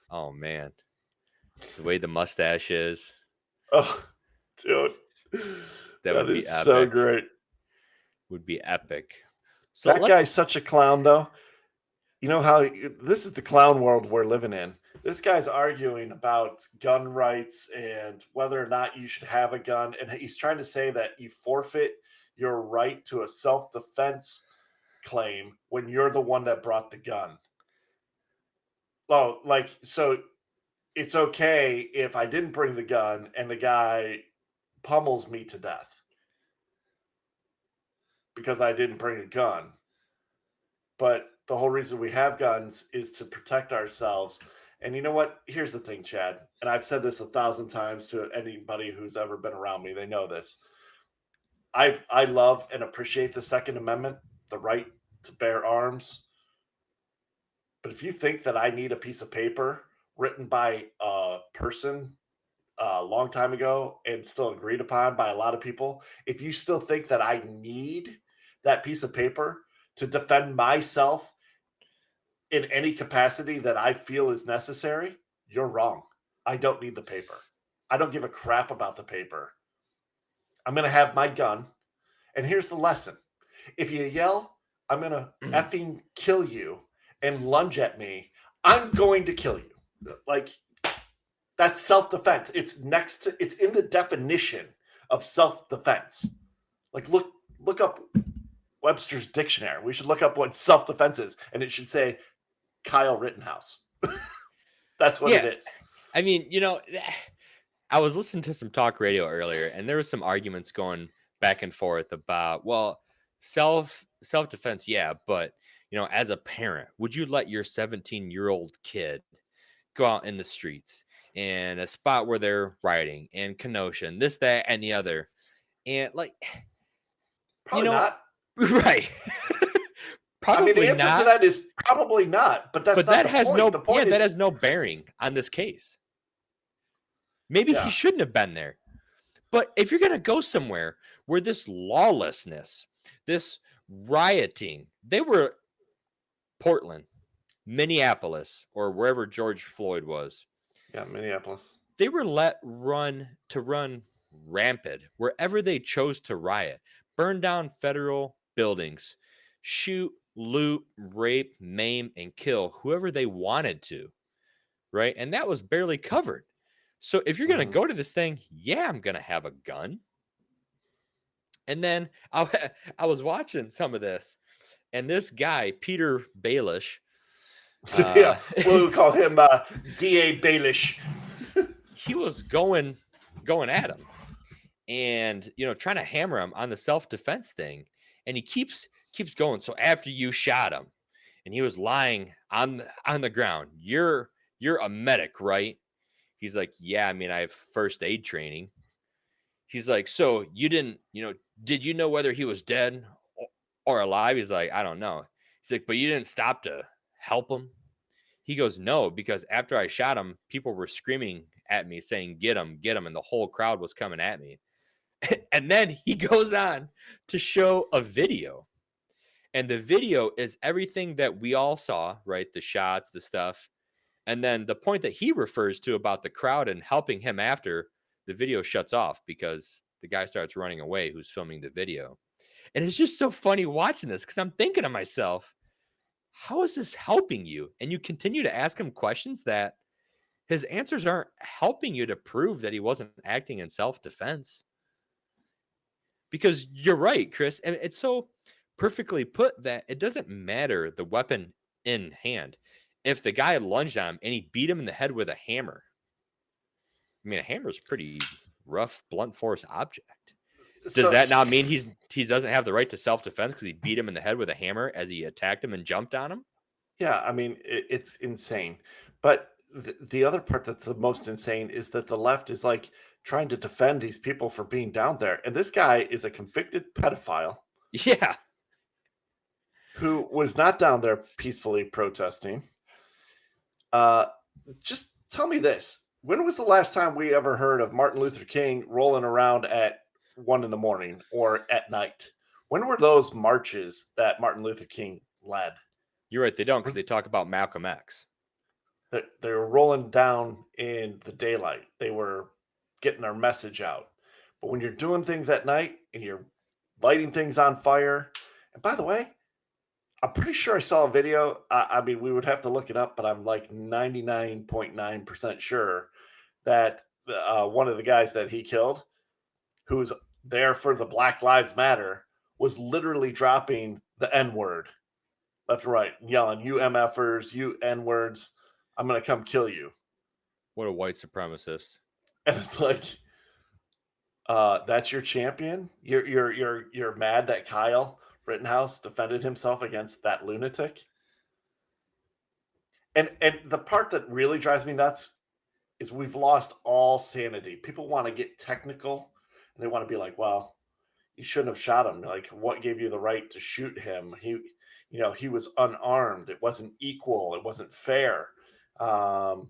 oh man. The way the mustache is. Oh, dude. That would be epic. So great. Would be epic. So that guy's such a clown, though. You know how this is the clown world we're living in. This guy's arguing about gun rights and whether or not you should have a gun. And he's trying to say that you forfeit your right to a self defense claim when you're the one that brought the gun. Well, like, so it's okay if I didn't bring the gun and the guy pummels me to death because I didn't bring a gun. But the whole reason we have guns is to protect ourselves. And you know what? Here's the thing, Chad. And I've said this 1,000 times to anybody who's ever been around me. They know this. I love and appreciate the Second Amendment, the right to bear arms. But if you think that I need a piece of paper written by a person a long time ago and still agreed upon by a lot of people, if you still think that I need that piece of paper to defend myself in any capacity that I feel is necessary, you're wrong. I don't need the paper. I don't give a crap about the paper. I'm going to have my gun. And here's the lesson. If you yell, I'm going to effing kill you and lunge at me, I'm going to kill you. Like, that's self-defense. It's in the definition of self-defense. Like, look up Webster's dictionary. We should look up what self-defense is, and it should say Kyle Rittenhouse. That's what it is. I mean, I was listening to some talk radio earlier, and there was some arguments going back and forth about, well, self-defense, yeah, but as a parent, would you let your 17-year-old kid go out in the streets in a spot where they're rioting and Kenosha, this, that, and the other? And probably not. Right. Probably the answer to that is probably not. But that's not the point. The point that has no bearing on this case. Maybe he shouldn't have been there. But if you're going to go somewhere where this lawlessness, this rioting, they were Portland, Minneapolis, or wherever George Floyd was. Yeah, Minneapolis. They were let run rampant wherever they chose to riot, burn down federal buildings, shoot, loot, rape, maim, and kill whoever they wanted to, right? And that was barely covered. So if you're going to go to this thing, I'm going to have a gun. And then I was watching some of this, and this guy, Peter Baelish, we'll call him D.A. Baelish. He was going at him and, trying to hammer him on the self-defense thing. And he keeps going. So after you shot him and he was lying on the ground, you're a medic, right? He's like, yeah, I mean, I have first aid training. He's like, so you didn't, did you know whether he was dead or alive? He's like, I don't know. He's like, but you didn't stop to help him? He goes, no, because after I shot him, people were screaming at me saying, get him, get him. And the whole crowd was coming at me. And then he goes on to show a video. And the video is everything that we all saw, right? The shots, the stuff. And then the point that he refers to about the crowd and helping him after, the video shuts off because the guy starts running away who's filming the video. And it's just so funny watching this because I'm thinking to myself, how is this helping you? And you continue to ask him questions that his answers aren't helping you to prove that he wasn't acting in self-defense. Because you're right, Chris. And it's so perfectly put that it doesn't matter the weapon in hand. If the guy lunged on him and he beat him in the head with a hammer, I mean, a hammer is a pretty rough, blunt force object. Does that not mean he doesn't have the right to self-defense because he beat him in the head with a hammer as he attacked him and jumped on him? Yeah, I mean, it's insane. But the other part that's the most insane is that the left is like trying to defend these people for being down there. And this guy is a convicted pedophile. Yeah. Who was not down there peacefully protesting. Just tell me this. When was the last time we ever heard of Martin Luther King rolling around at 1 a.m. or at night? When were those marches that Martin Luther King led? You're right. They don't, because they talk about Malcolm X. They were rolling down in the daylight. They were getting their message out. But when you're doing things at night and you're lighting things on fire, and by the way, I'm pretty sure I saw a video. I mean, we would have to look it up, but I'm like 99.9% sure that one of the guys that he killed, who's there for the Black Lives Matter, was literally dropping the N word. That's right, yelling, "You MFers, you N words, I'm gonna come kill you." What a white supremacist. And it's like, that's your champion. You're mad that Kyle Rittenhouse defended himself against that lunatic. And the part that really drives me nuts is we've lost all sanity. People want to get technical and they want to be like, well, you shouldn't have shot him. Like, what gave you the right to shoot him? He was unarmed. It wasn't equal. It wasn't fair. But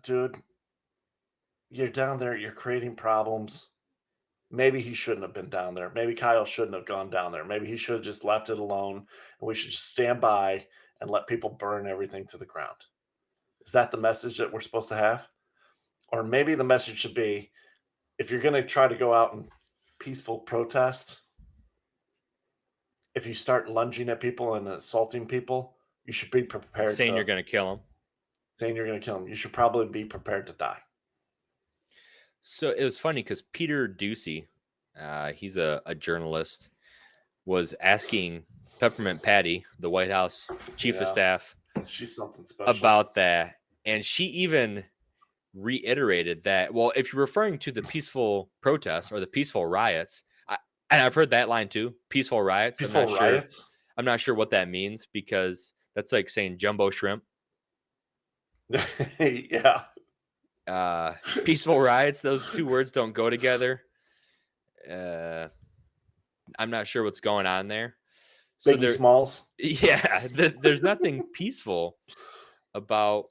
dude, you're down there, you're creating problems. Maybe he shouldn't have been down there. Maybe Kyle shouldn't have gone down there. Maybe he should have just left it alone and we should just stand by and let people burn everything to the ground. Is that the message that we're supposed to have? Or maybe the message should be, if you're going to try to go out and peaceful protest, if you start lunging at people and assaulting people, you should be prepared. Saying you're going to kill him. Saying you're going to kill him. You should probably be prepared to die. So it was funny because Peter Ducey, he's a journalist, was asking Peppermint Patty, the White House chief of staff, she's something special, about that. And she even reiterated that, well, if you're referring to the peaceful protests or the peaceful riots, and I've heard that line too, peaceful riots. Peaceful riots? I'm not sure what that means because that's like saying jumbo shrimp. Yeah. Peaceful riots, those two words don't go together. I'm not sure what's going on there. So Biggie Smalls. Yeah, there's nothing peaceful about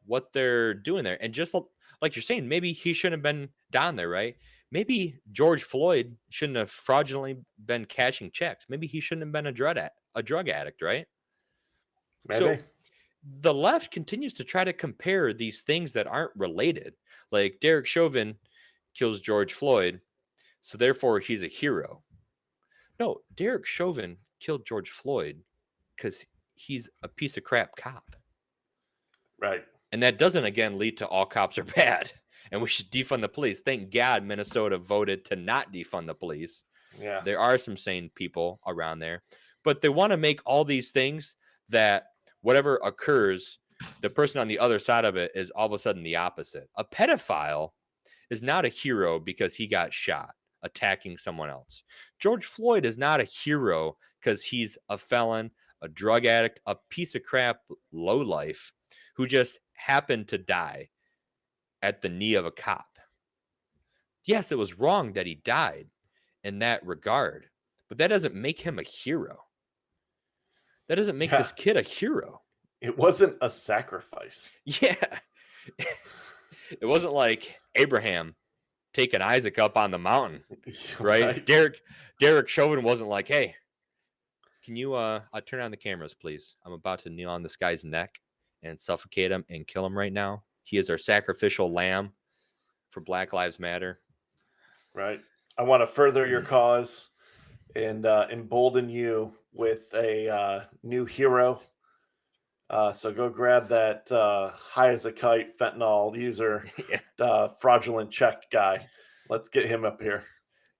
what they're doing there. And just like you're saying, maybe he shouldn't have been down there, right? Maybe George Floyd shouldn't have fraudulently been cashing checks. Maybe he shouldn't have been a drug addict, right? Maybe. So the left continues to try to compare these things that aren't related. Like Derek Chauvin kills George Floyd, so therefore he's a hero. No, Derek Chauvin killed George Floyd because he's a piece of crap cop. Right. And that doesn't, again, lead to all cops are bad and we should defund the police. Thank God Minnesota voted to not defund the police. Yeah. There are some sane people around there. But they want to make all these things that whatever occurs, the person on the other side of it is all of a sudden the opposite. A pedophile is not a hero because he got shot attacking someone else. George Floyd is not a hero because he's a felon, a drug addict, a piece of crap lowlife who just happened to die at the knee of a cop. Yes, it was wrong that he died in that regard, but that doesn't make him a hero. That doesn't make this kid a hero. It wasn't a sacrifice. Yeah. It wasn't like Abraham taking Isaac up on the mountain, right? Derek Chauvin wasn't like, hey, can you turn on the cameras, please? I'm about to kneel on this guy's neck and suffocate him and kill him right now. He is our sacrificial lamb for Black Lives Matter. Right. I want to further your cause and embolden you with a new hero. So go grab that high as a kite fentanyl user, fraudulent check guy. Let's get him up here.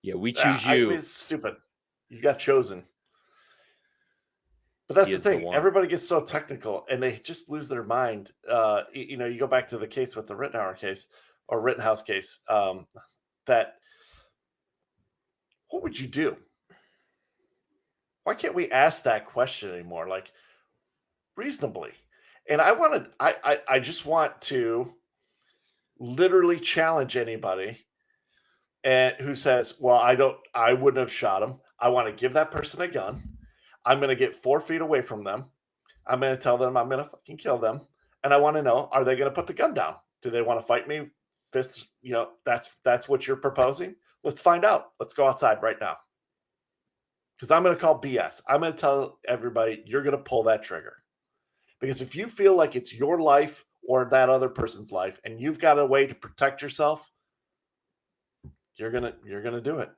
Yeah, we choose you. I mean, it's stupid. You got chosen. But that's the thing. Everybody gets so technical and they just lose their mind. You go back to the case with the Rittenhouse case. That what would you do? Why can't we ask that question anymore? Like reasonably. And I just want to literally challenge anybody and who says, well, I wouldn't have shot him. I want to give that person a gun. I'm going to get 4 feet away from them. I'm going to tell them I'm going to fucking kill them. And I want to know, are they going to put the gun down? Do they want to fight me? Fists, that's what you're proposing. Let's find out. Let's go outside right now. Because I'm going to call BS. I'm going to tell everybody you're going to pull that trigger. Because if you feel like it's your life or that other person's life and you've got a way to protect yourself, you're going to do it.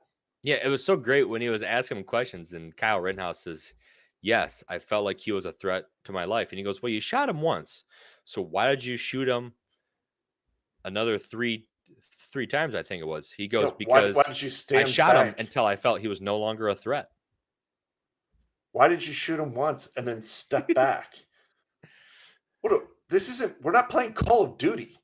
Yeah, it was so great when he was asking him questions, and Kyle Rittenhouse says, "Yes, I felt like he was a threat to my life." And he goes, "Well, you shot him once, so why did you shoot him another three times?" I think it was. He goes, Why "Because did you I stand shot him back? until I felt he was no longer a threat." Why did you shoot him once and then step back? This isn't. We're not playing Call of Duty.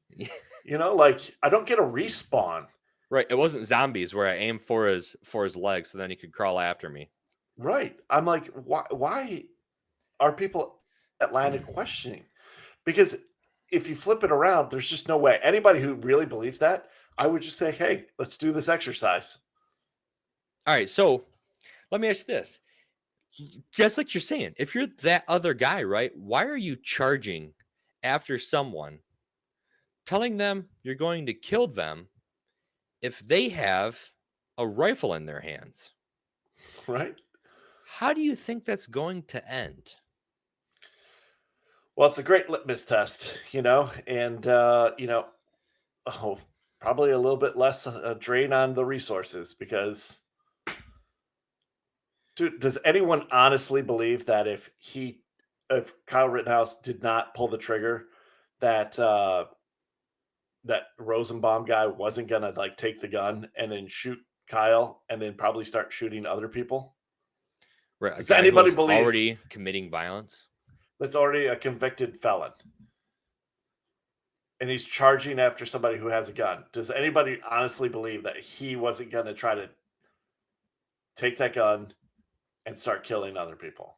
Like I don't get a respawn. Right. It wasn't zombies where I aimed for his legs so then he could crawl after me. Right. I'm like, why are people that line of questioning? Because if you flip it around, there's just no way. Anybody who really believes that, I would just say, hey, let's do this exercise. All right, so let me ask you this. Just like you're saying, if you're that other guy, right? Why are you charging after someone, telling them you're going to kill them if they have a rifle in their hands? Right. How do you think that's going to end? Well, it's a great litmus test, and, oh, probably a little bit less a drain on the resources because, dude, does anyone honestly believe that if Kyle Rittenhouse did not pull the trigger, that that Rosenbaum guy wasn't gonna like take the gun and then shoot Kyle and then probably start shooting other people? Right, a Does guy who anybody was believe already committing violence? that's already a convicted felon and he's charging after somebody who has a gun? Does anybody honestly believe that he wasn't gonna try to take that gun and start killing other people?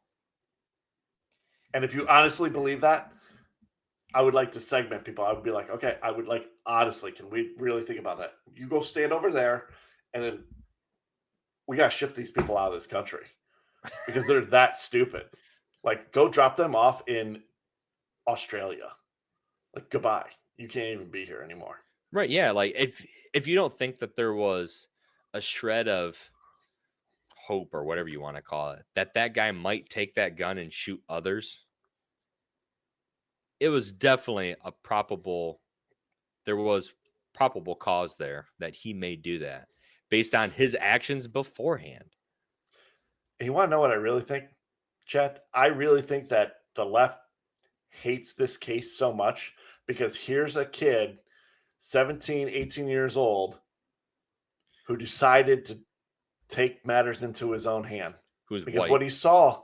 And if you honestly believe that, I would like to segment people. I would be like, okay, I would like honestly, can we really think about that? You go stand over there, and then we gotta ship these people out of this country because they're that stupid. Like, go drop them off in Australia. Like, goodbye. You can't even be here anymore. Right, yeah, like if you don't think that there was a shred of hope or whatever you want to call it, that guy might take that gun and shoot others, it was definitely a probable there was probable cause there that he may do that based on his actions beforehand. And you want to know what I really think, Chad? I really think that the left hates this case so much because here's a kid, 17, 18 years old, who decided to take matters into his own hand Who's because white. what he saw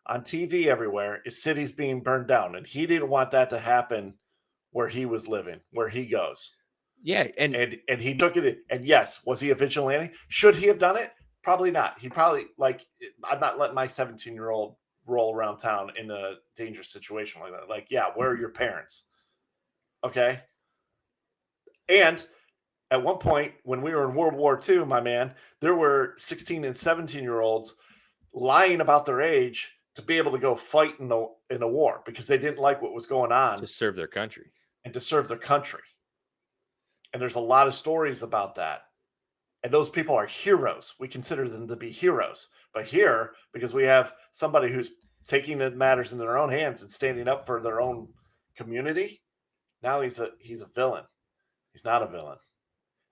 on TV everywhere is cities being burned down, and he didn't want that to happen where he was living, where he goes. Yeah, and And he took it. And yes, was he a vigilante? Should he have done it? Probably not. He probably I'm not letting my 17-year-old roll around town in a dangerous situation like that. Like, yeah, where are your parents? Okay. And at one point, when we were in World War II, my man, there were 16 and 17-year-olds lying about their age to be able to go fight in a war because they didn't like what was going on to serve their country. and to serve their country. And there's a lot of stories about that. And those people are heroes. We consider them to be heroes. But here, because we have somebody who's taking the matters in their own hands and standing up for their own community, now he's a villain. He's not a villain.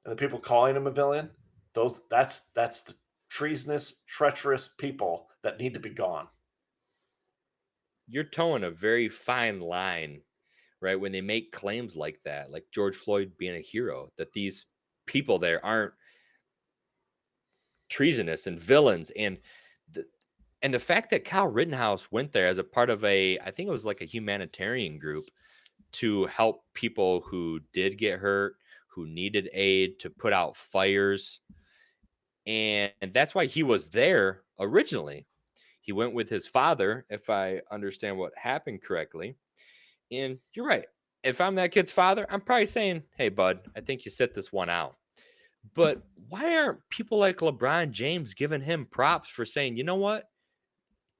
And the people calling him a villain, that's the treasonous, treacherous people that need to be gone. You're towing a very fine line, right? When they make claims like that, like George Floyd being a hero, that these people there aren't treasonous and villains. And the fact that Kyle Rittenhouse went there as a part of I think it was like a humanitarian group to help people who did get hurt, who needed aid, to put out fires. And that's why he was there originally. He went with his father, if I understand what happened correctly. And you're right. If I'm that kid's father, I'm probably saying, hey, bud, I think you sit this one out. But why aren't people like LeBron James giving him props for saying, you know what,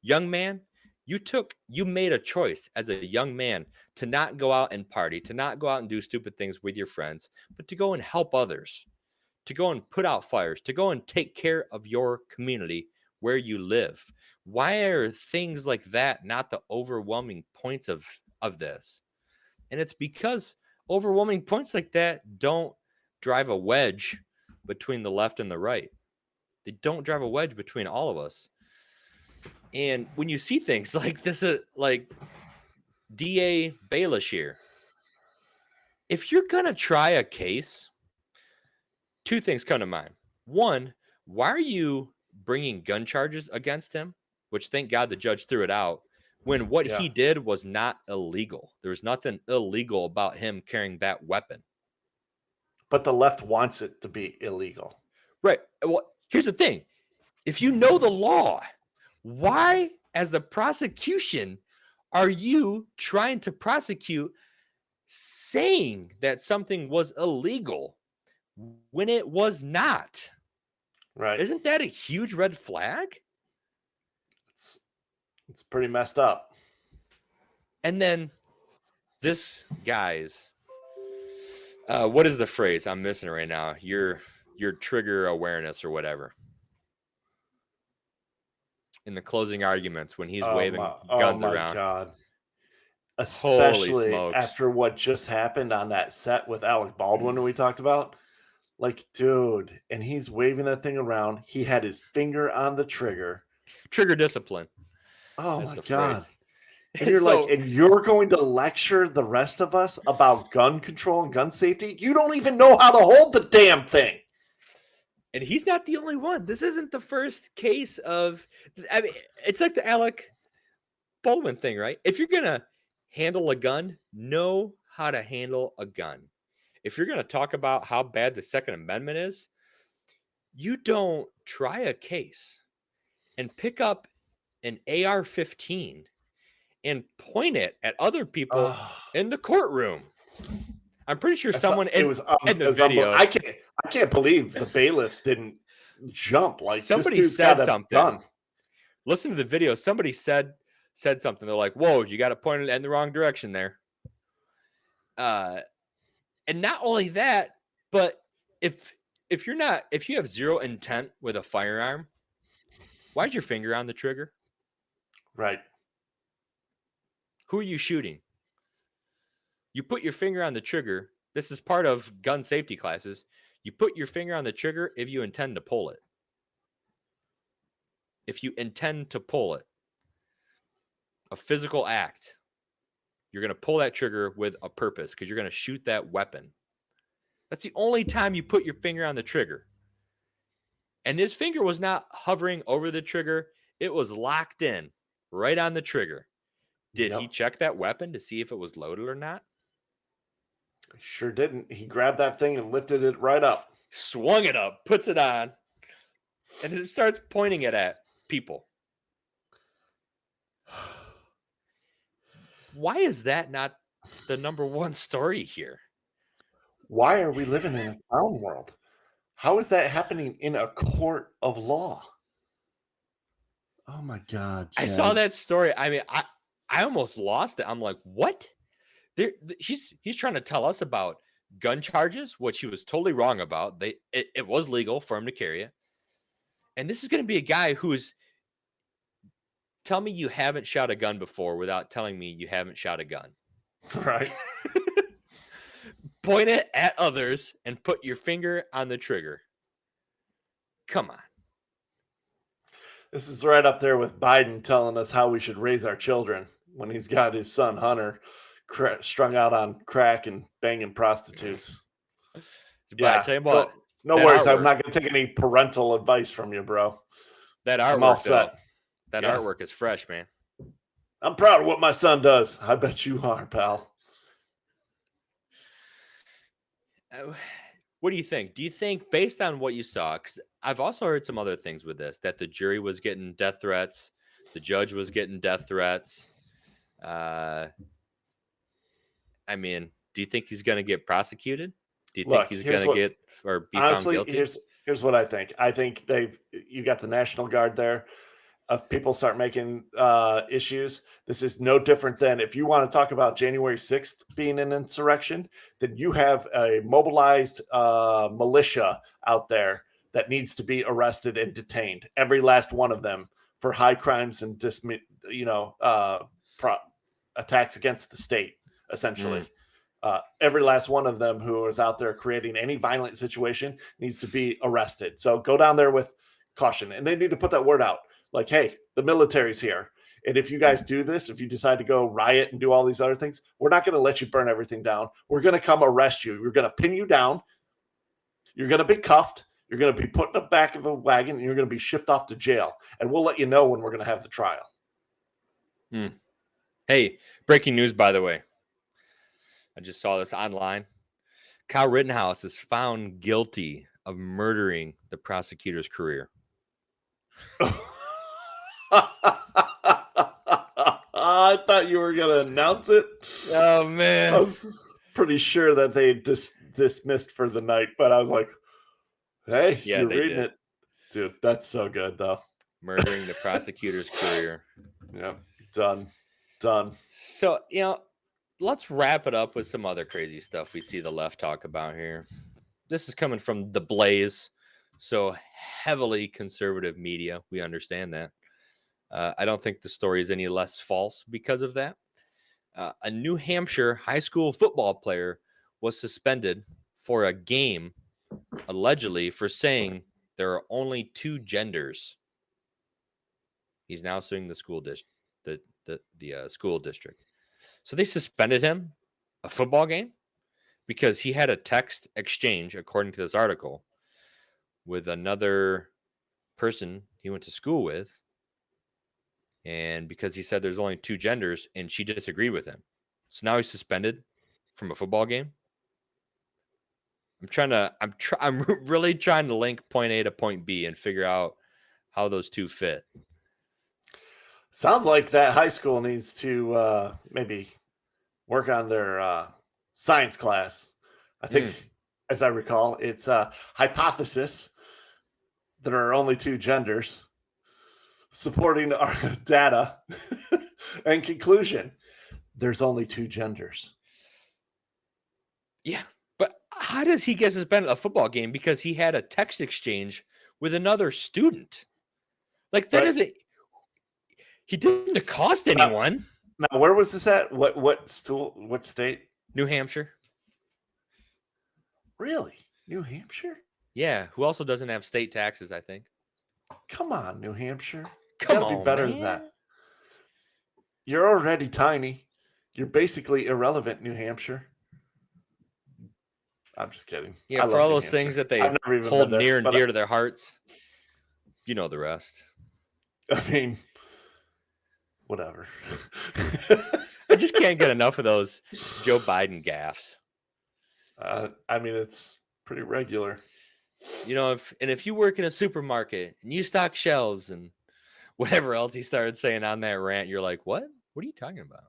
young man, you made a choice as a young man to not go out and party, to not go out and do stupid things with your friends, but to go and help others, to go and put out fires, to go and take care of your community where you live. Why are things like that not the overwhelming points of this? And it's because overwhelming points like that don't drive a wedge between the left and the right. They don't drive a wedge between all of us. And when you see things like this, like DA Baelish here, if you're going to try a case, two things come to mind. One, why are you bringing gun charges against him? Which, thank God, the judge threw it out, when what he did was not illegal. There was nothing illegal about him carrying that weapon. But the left wants it to be illegal. Right. Well, here's the thing. If you know the law, why, as the prosecution, are you trying to prosecute saying that something was illegal when it was not? Right. Isn't that a huge red flag? It's pretty messed up. And then this guy's, what is the phrase? I'm missing it right now. Your trigger awareness or whatever. In the closing arguments when he's waving guns around. God. Especially after what just happened on that set with Alec Baldwin we talked about. Like, dude, and he's waving that thing around. He had his finger on the trigger. Trigger discipline. Oh, my God. And you're like, and you're going to lecture the rest of us about gun control and gun safety? You don't even know how to hold the damn thing. And he's not the only one. This isn't the first case of, I mean, it's like the Alec Baldwin thing, right? If you're going to handle a gun, know how to handle a gun. If you're going to talk about how bad the Second Amendment is, you don't try a case and pick up an AR-15 and point it at other people in the courtroom. I'm pretty sure someone in the video. I can't believe the bailiffs didn't jump. Like, somebody said something. Listen to the video. Somebody said something. They're like, "Whoa, you got to point it in the wrong direction there." And not only that, but if you have zero intent with a firearm, why's your finger on the trigger? Right. Who are you shooting? You put your finger on the trigger. This is part of gun safety classes. You put your finger on the trigger if you intend to pull it. If you intend to pull it, a physical act, you're going to pull that trigger with a purpose because you're going to shoot that weapon. That's the only time you put your finger on the trigger. And his finger was not hovering over the trigger. It was locked in right on the trigger. Did he check that weapon to see if it was loaded or not? Sure didn't. He grabbed that thing and lifted it right up. Swung it up, puts it on, and it starts pointing it at people. Why is that not the number one story here? Why are we living in a clown world? How is that happening in a court of law? Oh my God, Jen. I saw that story. I mean, I almost lost it. I'm like, what? He's trying to tell us about gun charges, which he was totally wrong about. It was legal for him to carry it. And this is going to be a guy who's, tell me you haven't shot a gun before without telling me you haven't shot a gun. Right. Point it at others and put your finger on the trigger. Come on. This is right up there with Biden telling us how we should raise our children when he's got his son Hunter strung out on crack and banging prostitutes. Yeah, I tell you what. No worries. I'm not going to take any parental advice from you, bro. That artwork, I'm all set. That artwork is fresh, man. I'm proud of what my son does. I bet you are, pal. What do you think? Do you think, based on what you saw, because I've also heard some other things with this, that the jury was getting death threats, the judge was getting death threats. I mean, do you think he's going to get prosecuted? Do you think he's going to get or be found guilty? Here's what I think. I think you got the National Guard there. If people start making issues, this is no different than if you want to talk about January 6th being an insurrection, then you have a mobilized militia out there that needs to be arrested and detained. Every last one of them for high crimes and attacks against the state, essentially. Every last one of them who is out there creating any violent situation needs to be arrested. So go down there with caution. And they need to put that word out. Like, hey, the military's here. And if you guys do this, if you decide to go riot and do all these other things, we're not going to let you burn everything down. We're going to come arrest you. We're going to pin you down. You're going to be cuffed. You're going to be put in the back of a wagon, and you're going to be shipped off to jail. And we'll let you know when we're going to have the trial. Hey, breaking news, by the way. I just saw this online. Kyle Rittenhouse is found guilty of murdering the prosecutor's career. I thought you were going to announce it. Oh, man. I was pretty sure that they dismissed for the night, but I was like, hey, Yeah, you're they reading did. it. Dude, that's so good, though. Murdering the prosecutor's career. Yep, done. So, let's wrap it up with some other crazy stuff we see the left talk about here. This is coming from The Blaze, so heavily conservative media. We understand that. I don't think the story is any less false because of that. A New Hampshire high school football player was suspended for a game, allegedly, for saying there are only two genders. He's now suing the school district, the school district. So they suspended him a football game because he had a text exchange, according to this article, with another person he went to school with. And because he said there's only two genders and she disagreed with him. So now he's suspended from a football game. I'm really trying to link point A to point B and figure out how those two fit. Sounds like that high school needs to maybe work on their science class. I think, as I recall, it's a hypothesis that there are only two genders, supporting our data and conclusion. There's only two genders. Yeah, but how does he get suspended a football game because he had a text exchange with another student? Like that isn't. He didn't accost anyone. Now, where was this at? What state? New Hampshire. Really? New Hampshire? Yeah. Who also doesn't have state taxes, I think. Come on, New Hampshire. Come gotta on, be better man. than that. You're already tiny. You're basically irrelevant, New Hampshire. I'm just kidding. Yeah, for all those things that they hold near and dear to their hearts. You know the rest. I mean, whatever. I just can't get enough of those Joe Biden gaffes. I mean, it's pretty regular. If you work in a supermarket and you stock shelves and whatever else he started saying on that rant, you're like, what? What are you talking about?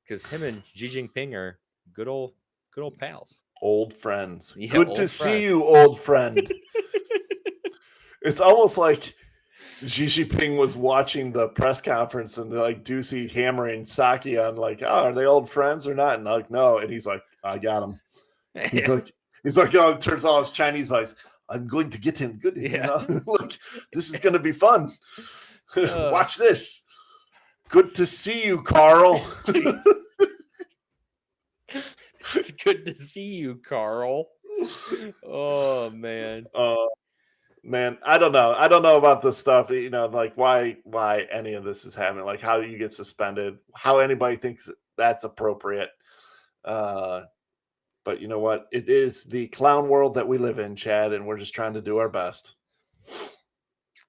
Because him and Xi Jinping are good old pals. Old friends. Yeah, good to see you, old friend. It's almost like Xi Jinping was watching the press conference and like Ducey hammering Saki on like, oh, are they old friends or not? And like, no. And he's like, I got him. He's like, oh, it turns all his Chinese voice. I'm going to get him. Good. Yeah. Look, this is going to be fun. Watch this. Good to see you, Carl. It's good to see you, Carl. Oh, man. Man, I don't know. I don't know about this stuff. Like why any of this is happening. Like how you get suspended. How anybody thinks that's appropriate. But you know what? It is the clown world that we live in, Chad, and we're just trying to do our best.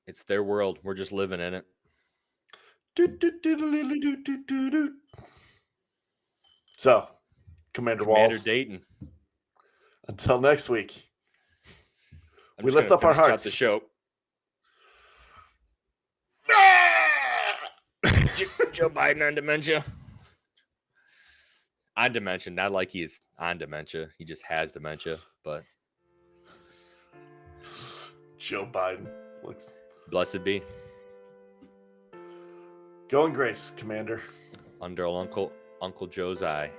It's their world. We're just living in it. So, Commander Commander Whalls. Dayton. Until next week. I'm We just lift gonna up our finish out hearts. The show. Joe Biden on dementia. On dementia, not like he's on dementia. He just has dementia, but Joe Biden looks. Blessed be. Go in grace, Commander. Under Uncle Joe's eye.